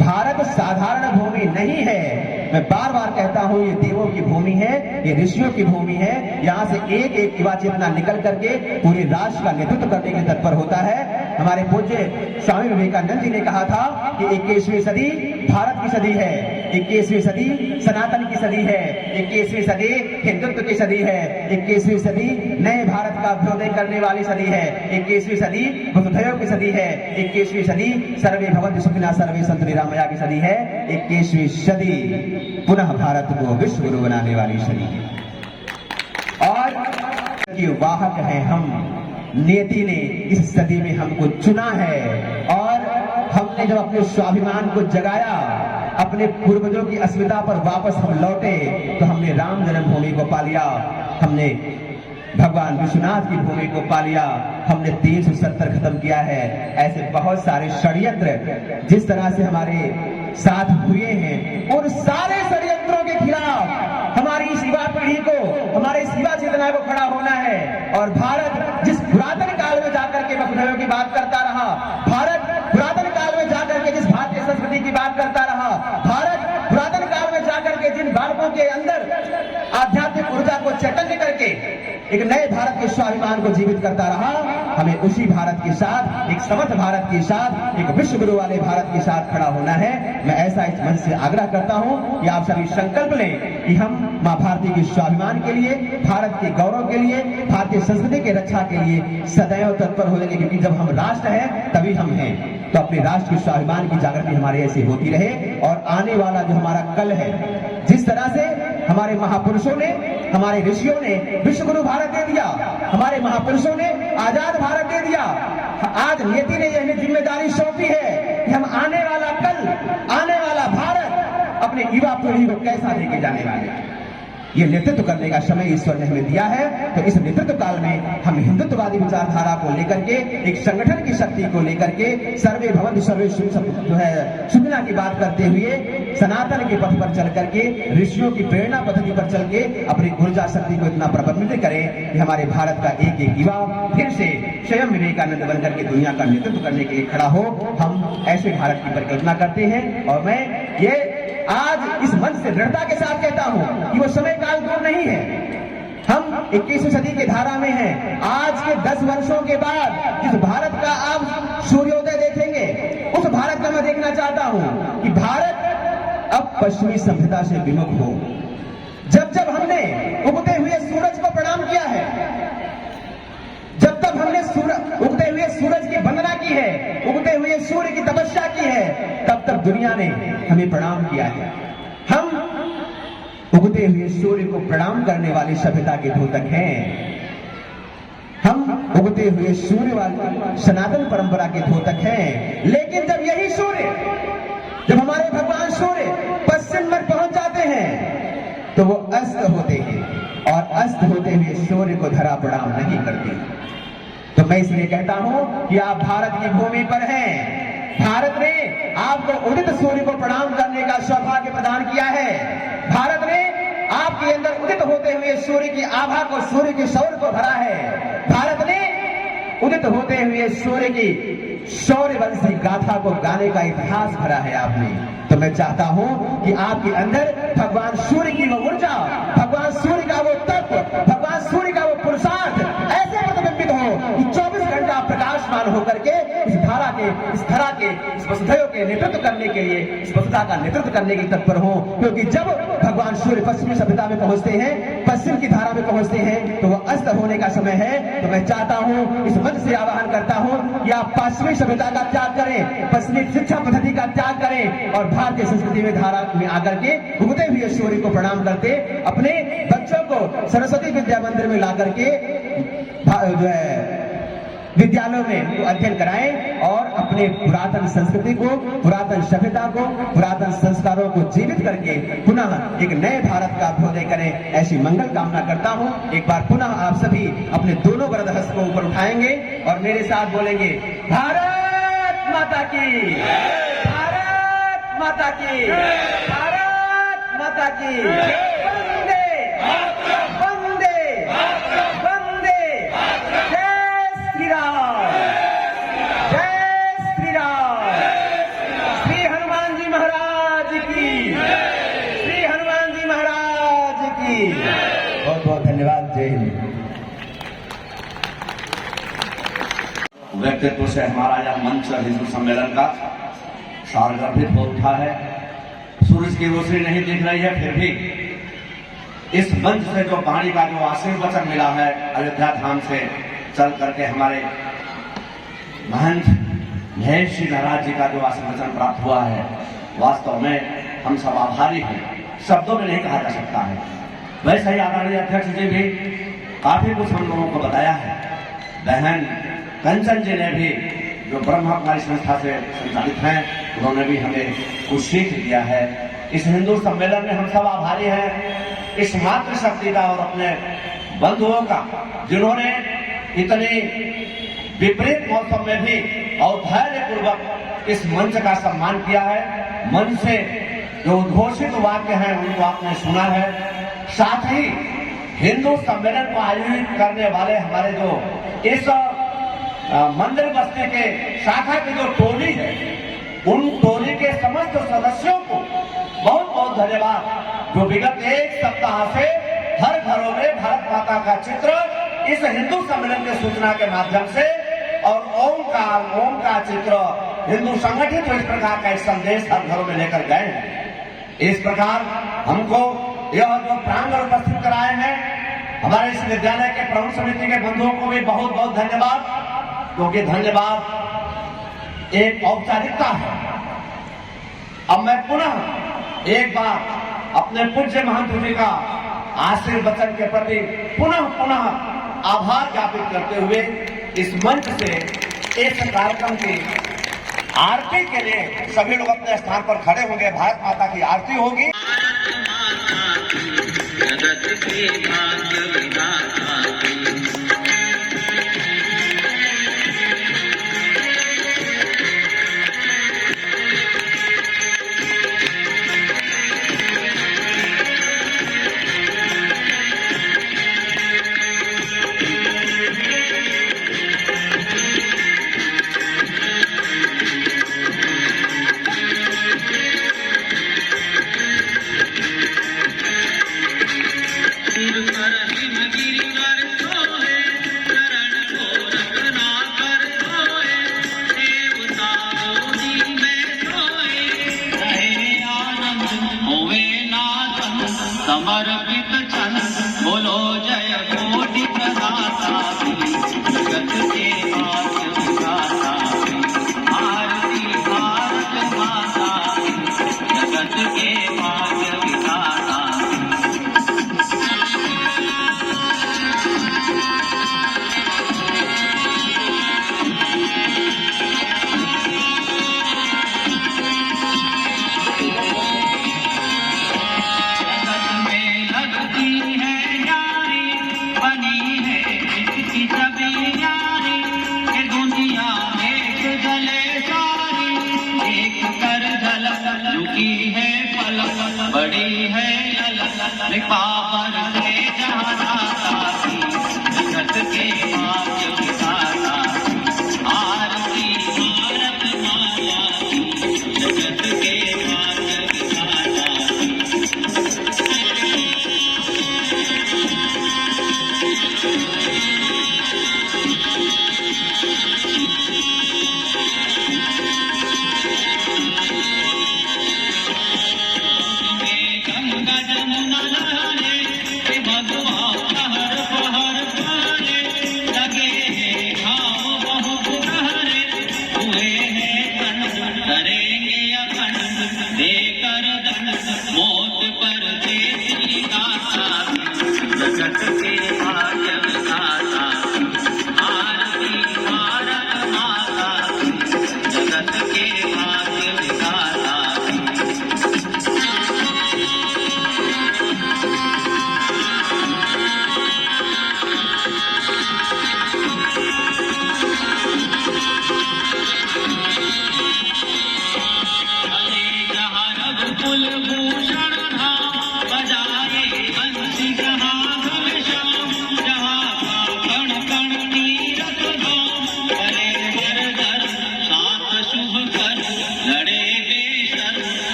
भारत साधारण भूमि नहीं है। मैं बार बार कहता हूं, ये देवों की भूमि है, ये ऋषियों की भूमि है। यहाँ से एक एक युवा चेतना निकल करके पूरे राष्ट्र का नेतृत्व करने के लिए तत्पर होता है। हमारे पूज्य स्वामी विवेकानंद जी ने कहा था कि 21वीं सदी भारत की सदी है, 21वीं सदी सनातन की सदी है, 21वीं सदी हिंदुत्व की सदी है, 21वीं सदी नए भारत का अभ्युदय करने वाली सदी है, 21वीं सदी वसुधैव की सदी है, 21वीं सदी सर्वे भवन्तु सुखिनः सर्वे सन्तु निरामया की सदी है, 21वीं सदी पुनः भारत को विश्व गुरु बनाने वाली सदी है। और की वाहक है हम, नियति ने इस सदी में हमको चुना है। और हमने जब अपने स्वाभिमान को जगाया, अपने पूर्वजों की अस्मिता पर वापस हम लौटे, तो हमने राम जन्मभूमि को पा लिया, हमने भगवान विश्वनाथ की भूमि को पा लिया, हमने 370 खत्म किया है। ऐसे बहुत सारे षड्यंत्र जिस तरह से हमारे साथ हुए हैं, उन सारे षड्यंत्रों के खिलाफ हमारी इस युवा पीढ़ी को, हमारे इस युवा चेतना को खड़ा होना है। और भारत जिस पुरातन काल में जाकर के वसुधैव की बात करता रहा, भारत पुरातन काल में जाकर के जिस भारतीय संस्कृति की बात करता रहा, भारत पुरातन काल में जाकर के जिन बालकों के अंदर आध्यात्मिक ऊर्जा को चैतन्य करके एक नए भारत के स्वाभिमान को जीवित करता रहा, हमें उसी भारत के साथ, एक समर्थ भारत के साथ, एक विश्व गुरु वाले भारत के साथ खड़ा होना है। मैं ऐसा इस मंच से आग्रह करता हूं कि आप सभी संकल्प लें कि हम मां भारती के स्वाभिमान के लिए, भारत के गौरव के लिए, भारतीय संस्कृति के रक्षा के लिए सदैव तत्पर हो जाएंगे, क्योंकि जब हम राष्ट्र हैं तभी हम हैं। तो अपने राष्ट्र के स्वाभिमान की जागृति हमारे ऐसी होती रहे। और आने वाला जो हमारा कल है, जिस तरह से हमारे महापुरुषों ने, हमारे ऋषियों ने विश्व गुरु भारत दे दिया, हमारे महापुरुषों ने आजाद भारत दे दिया, आज नियति ने यह जिम्मेदारी सौंपी है कि हम आने वाला कल, आने वाला भारत अपने युवा पीढ़ी को कैसा लेके जाने वाले हैं। ये नेतृत्व करने का समय ईश्वर ने हमें दिया है। तो इस नेतृत्व काल में हम हिंदुत्ववादी विचारधारा को लेकर के, एक संगठन की शक्ति को लेकर के, सर्वे भवन्तु सर्वे जो है सुखिनः की बात करते हुए सनातन के पथ पर चल करके, ऋषियों की प्रेरणा पद्धति पर चल के अपनी ऊर्जा शक्ति को इतना प्रबंधित करें कि हमारे भारत का एक एक युवा फिर से स्वयं विवेकानंद बनकर के दुनिया का नेतृत्व करने के लिए खड़ा हो। हम ऐसे भारत की परिकल्पना करते हैं। और मैं ये आज इस मंच से दृढ़ता के साथ कहता हूं कि वो समय काल दूर नहीं है। हम 21वीं सदी के धारा में हैं। आज के 10 वर्षों के बाद जिस भारत का आप सूर्योदय देखेंगे, उस भारत का मैं देखना चाहता हूं कि भारत अब पश्चिमी सभ्यता से विमुख हो। जब जब हमने उगते हुए सूरज को प्रणाम किया है, जब तक हमने उगते हुए सूरज की वंदना की है, उगते हुए सूर्य की तपस्या की है, तब तक दुनिया ने हमें प्रणाम किया है। हम उगते हुए सूर्य को प्रणाम करने वाली सभ्यता के द्योतक हैं। हम उगते हुए सूर्य वाली सनातन परंपरा के द्योतक हैं। लेकिन जब यही सूर्य, जब हमारे भगवान सूर्य पश्चिम में पहुंच जाते हैं, तो वो अस्त होते हैं, और अस्त होते हुए सूर्य को धरा प्रणाम नहीं करते। तो मैं इसलिए कहता हूं कि आप भारत की भूमि पर हैं। भारत ने आपको उदित सूर्य को प्रणाम करने का सौभाग्य प्रदान किया है। भारत ने आपके अंदर उदित होते हुए सूर्य की आभा को, सूर्य के सौर को भरा है। भारत ने उदित होते हुए सूर्य की शौर्यवंशी गाथा को गाने का इतिहास भरा है आपने। तो मैं चाहता हूं कि आपके अंदर भगवान सूर्य की वो ऊर्जा, भगवान सूर्य का वो तत्व, भगवान सूर्य का वो पुरुषार्थ ऐसे प्रतिबिंबित हो कि 24 घंटा प्रकाशमान होकर के इस धारा के, इस धरा के, इस वसुधैव के नेतृत्व करने के लिए, इस वसुधा का नेतृत्व करने के लिए तत्पर हो। क्योंकि जब भगवान सूर्य पश्चिमी सभ्यता में पहुंचते हैं, पश्चिम की धारा में पहुंचते हैं, तो वह अस्त होने का समय है। तो मैं चाहता हूं, इस मंच से आह्वान करता हूं कि आप पश्चिमी सभ्यता का त्याग करें, पश्चिमी शिक्षा पद्धति का त्याग करें, और भारतीय संस्कृति में धारा में आकर के उगते हुए भी ईश्वरी को प्रणाम करते अपने बच्चों को सरस्वती विद्या मंदिर में ला करके जो है विद्यालयों में उनको अध्ययन कराएं और अपने पुरातन संस्कृति को, पुरातन सभ्यता को, पुरातन संस्कारों को जीवित करके पुनः एक नए भारत का अभ्युदय करें, ऐसी मंगल कामना करता हूं। एक बार पुनः आप सभी अपने दोनों वरद हस्त को ऊपर उठाएंगे और मेरे साथ बोलेंगे, भारत माता की, भारत माता की, भारत माता की, वंदे वंदे वंदे, जय श्री राम, जय श्री राम, श्री हनुमान जी महाराज की, श्री हनुमान जी महाराज की। बहुत बहुत धन्यवाद। जय हिंद। व्यक्तित्व से हमारा यह मंच हिंदू सम्मेलन का सारगर्भित हो उठा है। सूरज की रोशनी नहीं दिख रही है, फिर भी इस मंच से जो वाणी का जो आशीर्वचन मिला है, अयोध्या धाम से चल करके हमारे महंत महेश जी महाराज जी का जो आशीर्वचन प्राप्त हुआ है, वास्तव में हम सब आभारी हैं, शब्दों में नहीं कहा जा सकता है। वैसे ही आदरणीय अध्यक्ष जी भी काफी कुछ हम लोगों को बताया है। बहन कंचन जी ने भी, जो ब्रह्मा कुमारी संस्था से संचालित हैं, उन्होंने भी हमें कुछ सीख दिया है। इस हिंदू सम्मेलन में हम सब आभारी हैं, इस मातृशक्ति का और अपने बंधुओं का, जिन्होंने इतने विपरीत मौसम में भी और धैर्यपूर्वक इस मंच का सम्मान किया है। मंच से जो उद्घोषित वाक्य हैं उनको आपने सुना है। साथ ही हिंदू सम्मेलन को आयोजित करने वाले हमारे जो इस मंदिर बस्ती के शाखा की जो टोली है, उन टोली के समस्त सदस्यों को बहुत बहुत धन्यवाद, जो विगत एक सप्ताह से हर घरों में भारत माता का चित्र इस हिंदू सम्मेलन के सूचना के माध्यम से और ओम का चित्र हिंदू संगठित इस प्रकार का एक संदेश हर घरों में लेकर गए हैं। इस प्रकार हमको यह जो प्रांगण उपस्थित कराए हैं, हमारे इस विद्यालय के प्रमुख समिति के बंधुओं को भी बहुत बहुत धन्यवाद, क्योंकि धन्यवाद एक औपचारिकता है। अब मैं पुनः एक बार अपने पूज्य महंत जी का आशीर्वचन के प्रति पुनः आभार ज्ञापित करते हुए इस मंच से इस कार्यक्रम की आरती के लिए सभी लोग अपने स्थान पर खड़े होंगे। भारत माता की आरती होगी। समर्पित चन बोलो जय कोटि प्रदाता जगत के भाग्य विधाता आरती भारत माता जगत के भाग्य विधाता। बड़ी है पावर से जहाँ जगत के भाग्य विधाता आरती भारत माता जगत के भाग्य विधाता। गंगा जमुना नहाने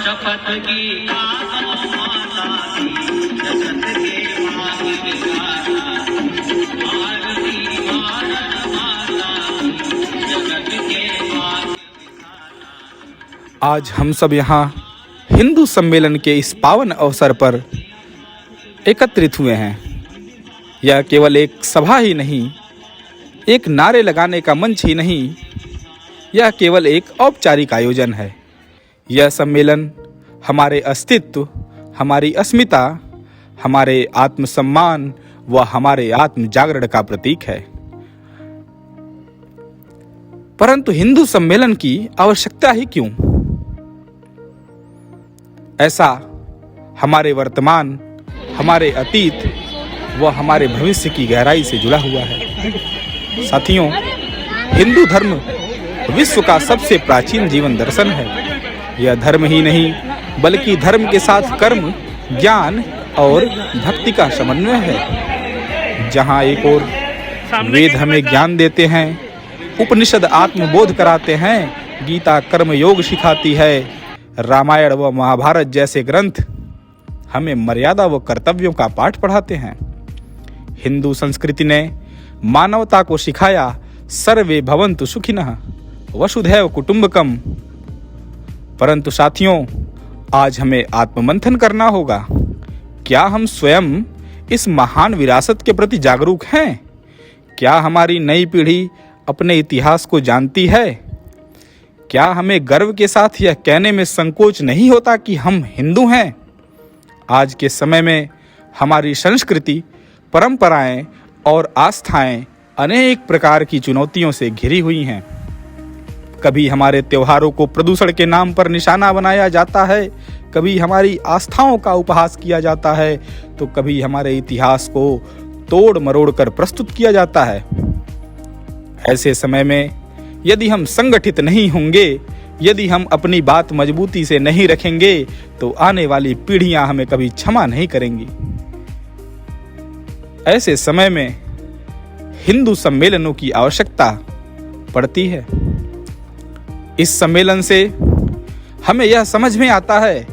शपथ की माता की जगत के भाग्य विधाता आरती भारत माता की जगत के भाग्य। आज हम सब यहाँ हिंदू सम्मेलन के इस पावन अवसर पर एकत्रित हुए हैं। यह केवल एक सभा ही नहीं, एक नारे लगाने का मंच ही नहीं, यह केवल एक औपचारिक आयोजन है। यह सम्मेलन हमारे अस्तित्व, हमारी अस्मिता, हमारे आत्मसम्मान व हमारे आत्म जागरण का प्रतीक है। परंतु हिंदू सम्मेलन की आवश्यकता ही क्यों? ऐसा हमारे वर्तमान, हमारे अतीत व हमारे भविष्य की गहराई से जुड़ा हुआ है। साथियों, हिंदू धर्म विश्व का सबसे प्राचीन जीवन दर्शन है। यह धर्म ही नहीं बल्कि धर्म के साथ कर्म, ज्ञान और भक्ति का समन्वय है। जहाँ एक ओर वेद हमें ज्ञान देते हैं, उपनिषद आत्मबोध कराते हैं, गीता कर्म योग सिखाती है, रामायण व महाभारत जैसे ग्रंथ हमें मर्यादा व कर्तव्यों का पाठ पढ़ाते हैं। हिंदू संस्कृति ने मानवता को सिखाया सर्वे भवन्तु सुखिनः वसुधैव कुटुंबकम। परंतु साथियों, आज हमें आत्ममंथन करना होगा। क्या हम स्वयं इस महान विरासत के प्रति जागरूक हैं? क्या हमारी नई पीढ़ी अपने इतिहास को जानती है? क्या हमें गर्व के साथ यह कहने में संकोच नहीं होता कि हम हिंदू हैं? आज के समय में हमारी संस्कृति, परंपराएं और आस्थाएं अनेक प्रकार की चुनौतियों से घिरी हुई हैं। कभी हमारे त्योहारों को प्रदूषण के नाम पर निशाना बनाया जाता है, कभी हमारी आस्थाओं का उपहास किया जाता है, तो कभी हमारे इतिहास को तोड़ मरोड़ कर प्रस्तुत किया जाता है। ऐसे समय में यदि हम संगठित नहीं होंगे, यदि हम अपनी बात मजबूती से नहीं रखेंगे, तो आने वाली पीढ़ियां हमें कभी क्षमा नहीं करेंगी। ऐसे समय में हिंदू सम्मेलनों की आवश्यकता पड़ती है। इस सम्मेलन से हमें यह समझ में आता है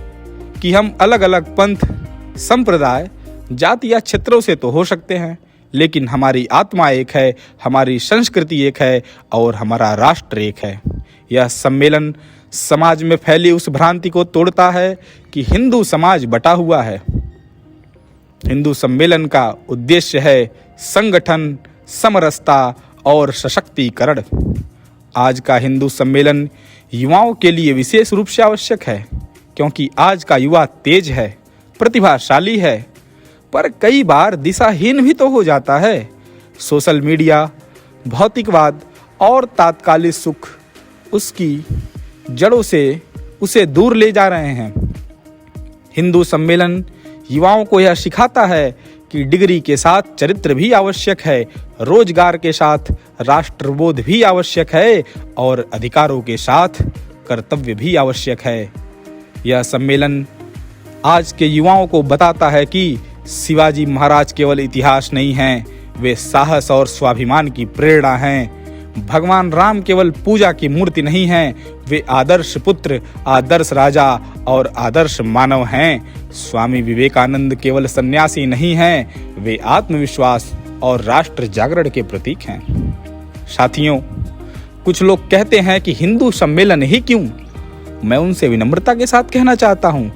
कि हम अलग अलग पंथ, संप्रदाय, जाति या क्षेत्रों से तो हो सकते हैं, लेकिन हमारी आत्मा एक है, हमारी संस्कृति एक है और हमारा राष्ट्र एक है। यह सम्मेलन समाज में फैली उस भ्रांति को तोड़ता है कि हिंदू समाज बटा हुआ है। हिंदू सम्मेलन का उद्देश्य है संगठन, समरसता और सशक्तिकरण। आज का हिंदू सम्मेलन युवाओं के लिए विशेष रूप से आवश्यक है, क्योंकि आज का युवा तेज है, प्रतिभाशाली है, पर कई बार दिशाहीन भी तो हो जाता है। सोशल मीडिया, भौतिकवाद और तात्कालिक सुख उसकी जड़ों से उसे दूर ले जा रहे हैं। हिंदू सम्मेलन युवाओं को यह सिखाता है कि डिग्री के साथ चरित्र भी आवश्यक है, रोजगार के साथ राष्ट्रबोध भी आवश्यक है और अधिकारों के साथ कर्तव्य भी आवश्यक है। यह सम्मेलन आज के युवाओं को बताता है कि शिवाजी महाराज केवल इतिहास नहीं हैं, वे साहस और स्वाभिमान की प्रेरणा हैं। भगवान राम केवल पूजा की मूर्ति नहीं हैं, वे आदर्श पुत्र, आदर्श राजा और आदर्श मानव हैं। स्वामी विवेकानंद केवल सन्यासी नहीं हैं, वे आत्मविश्वास और राष्ट्र जागरण के प्रतीक हैं। साथियों, कुछ लोग कहते हैं कि हिंदू सम्मेलन ही क्यों? मैं उनसे विनम्रता के साथ कहना चाहता हूं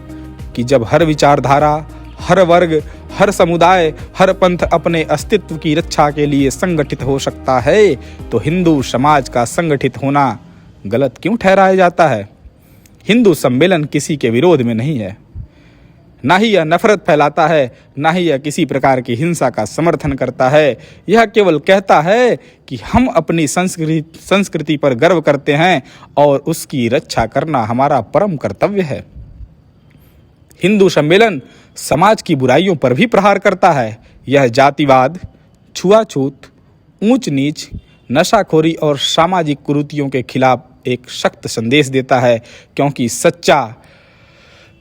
कि जब हर विचारधारा, हर वर्ग, हर समुदाय, हर पंथ अपने अस्तित्व की रक्षा के लिए संगठित हो सकता है, तो हिंदू समाज का संगठित होना गलत क्यों ठहराया जाता है? हिंदू सम्मेलन किसी के विरोध में नहीं है, ना ही यह नफरत फैलाता है, ना ही यह किसी प्रकार की हिंसा का समर्थन करता है। यह केवल कहता है कि हम अपनी संस्कृति पर गर्व करते हैं और उसकी रक्षा करना हमारा परम कर्तव्य है। हिंदू सम्मेलन समाज की बुराइयों पर भी प्रहार करता है। यह जातिवाद, छुआछूत, ऊंच नीच, नशाखोरी और सामाजिक कुरीतियों के खिलाफ एक सख्त संदेश देता है, क्योंकि सच्चा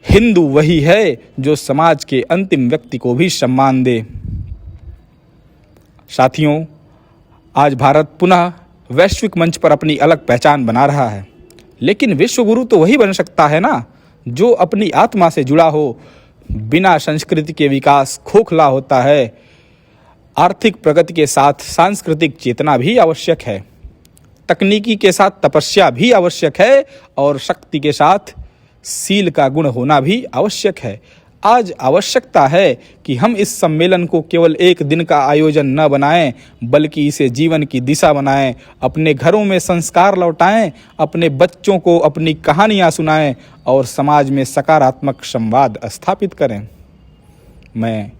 हिंदू वही है जो समाज के अंतिम व्यक्ति को भी सम्मान दे। साथियों, आज भारत पुनः वैश्विक मंच पर अपनी अलग पहचान बना रहा है, लेकिन विश्वगुरु तो वही बन सकता है ना जो अपनी आत्मा से जुड़ा हो। बिना संस्कृति के विकास खोखला होता है। आर्थिक प्रगति के साथ सांस्कृतिक चेतना भी आवश्यक है, तकनीकी के साथ तपस्या भी आवश्यक है और शक्ति के साथ सील का गुण होना भी आवश्यक है। आज आवश्यकता है कि हम इस सम्मेलन को केवल एक दिन का आयोजन न बनाएं, बल्कि इसे जीवन की दिशा बनाएं, अपने घरों में संस्कार लौटाएं, अपने बच्चों को अपनी कहानियां सुनाएं और समाज में सकारात्मक संवाद स्थापित करें। मैं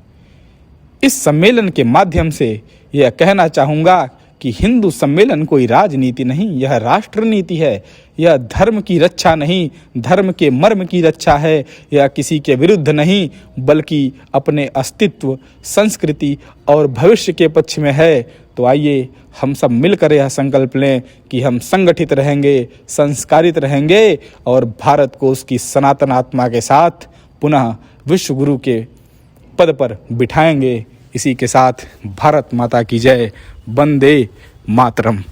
इस सम्मेलन के माध्यम से यह कहना चाहूँगा कि हिंदू सम्मेलन कोई राजनीति नहीं, यह राष्ट्र नीति है। यह धर्म की रक्षा नहीं, धर्म के मर्म की रक्षा है। यह किसी के विरुद्ध नहीं, बल्कि अपने अस्तित्व, संस्कृति और भविष्य के पक्ष में है। तो आइए हम सब मिलकर यह संकल्प लें कि हम संगठित रहेंगे, संस्कारित रहेंगे और भारत को उसकी सनातन आत्मा के साथ पुनः विश्वगुरु के पद पर बिठाएंगे। इसी के साथ भारत माता की जय। वंदे मातरम।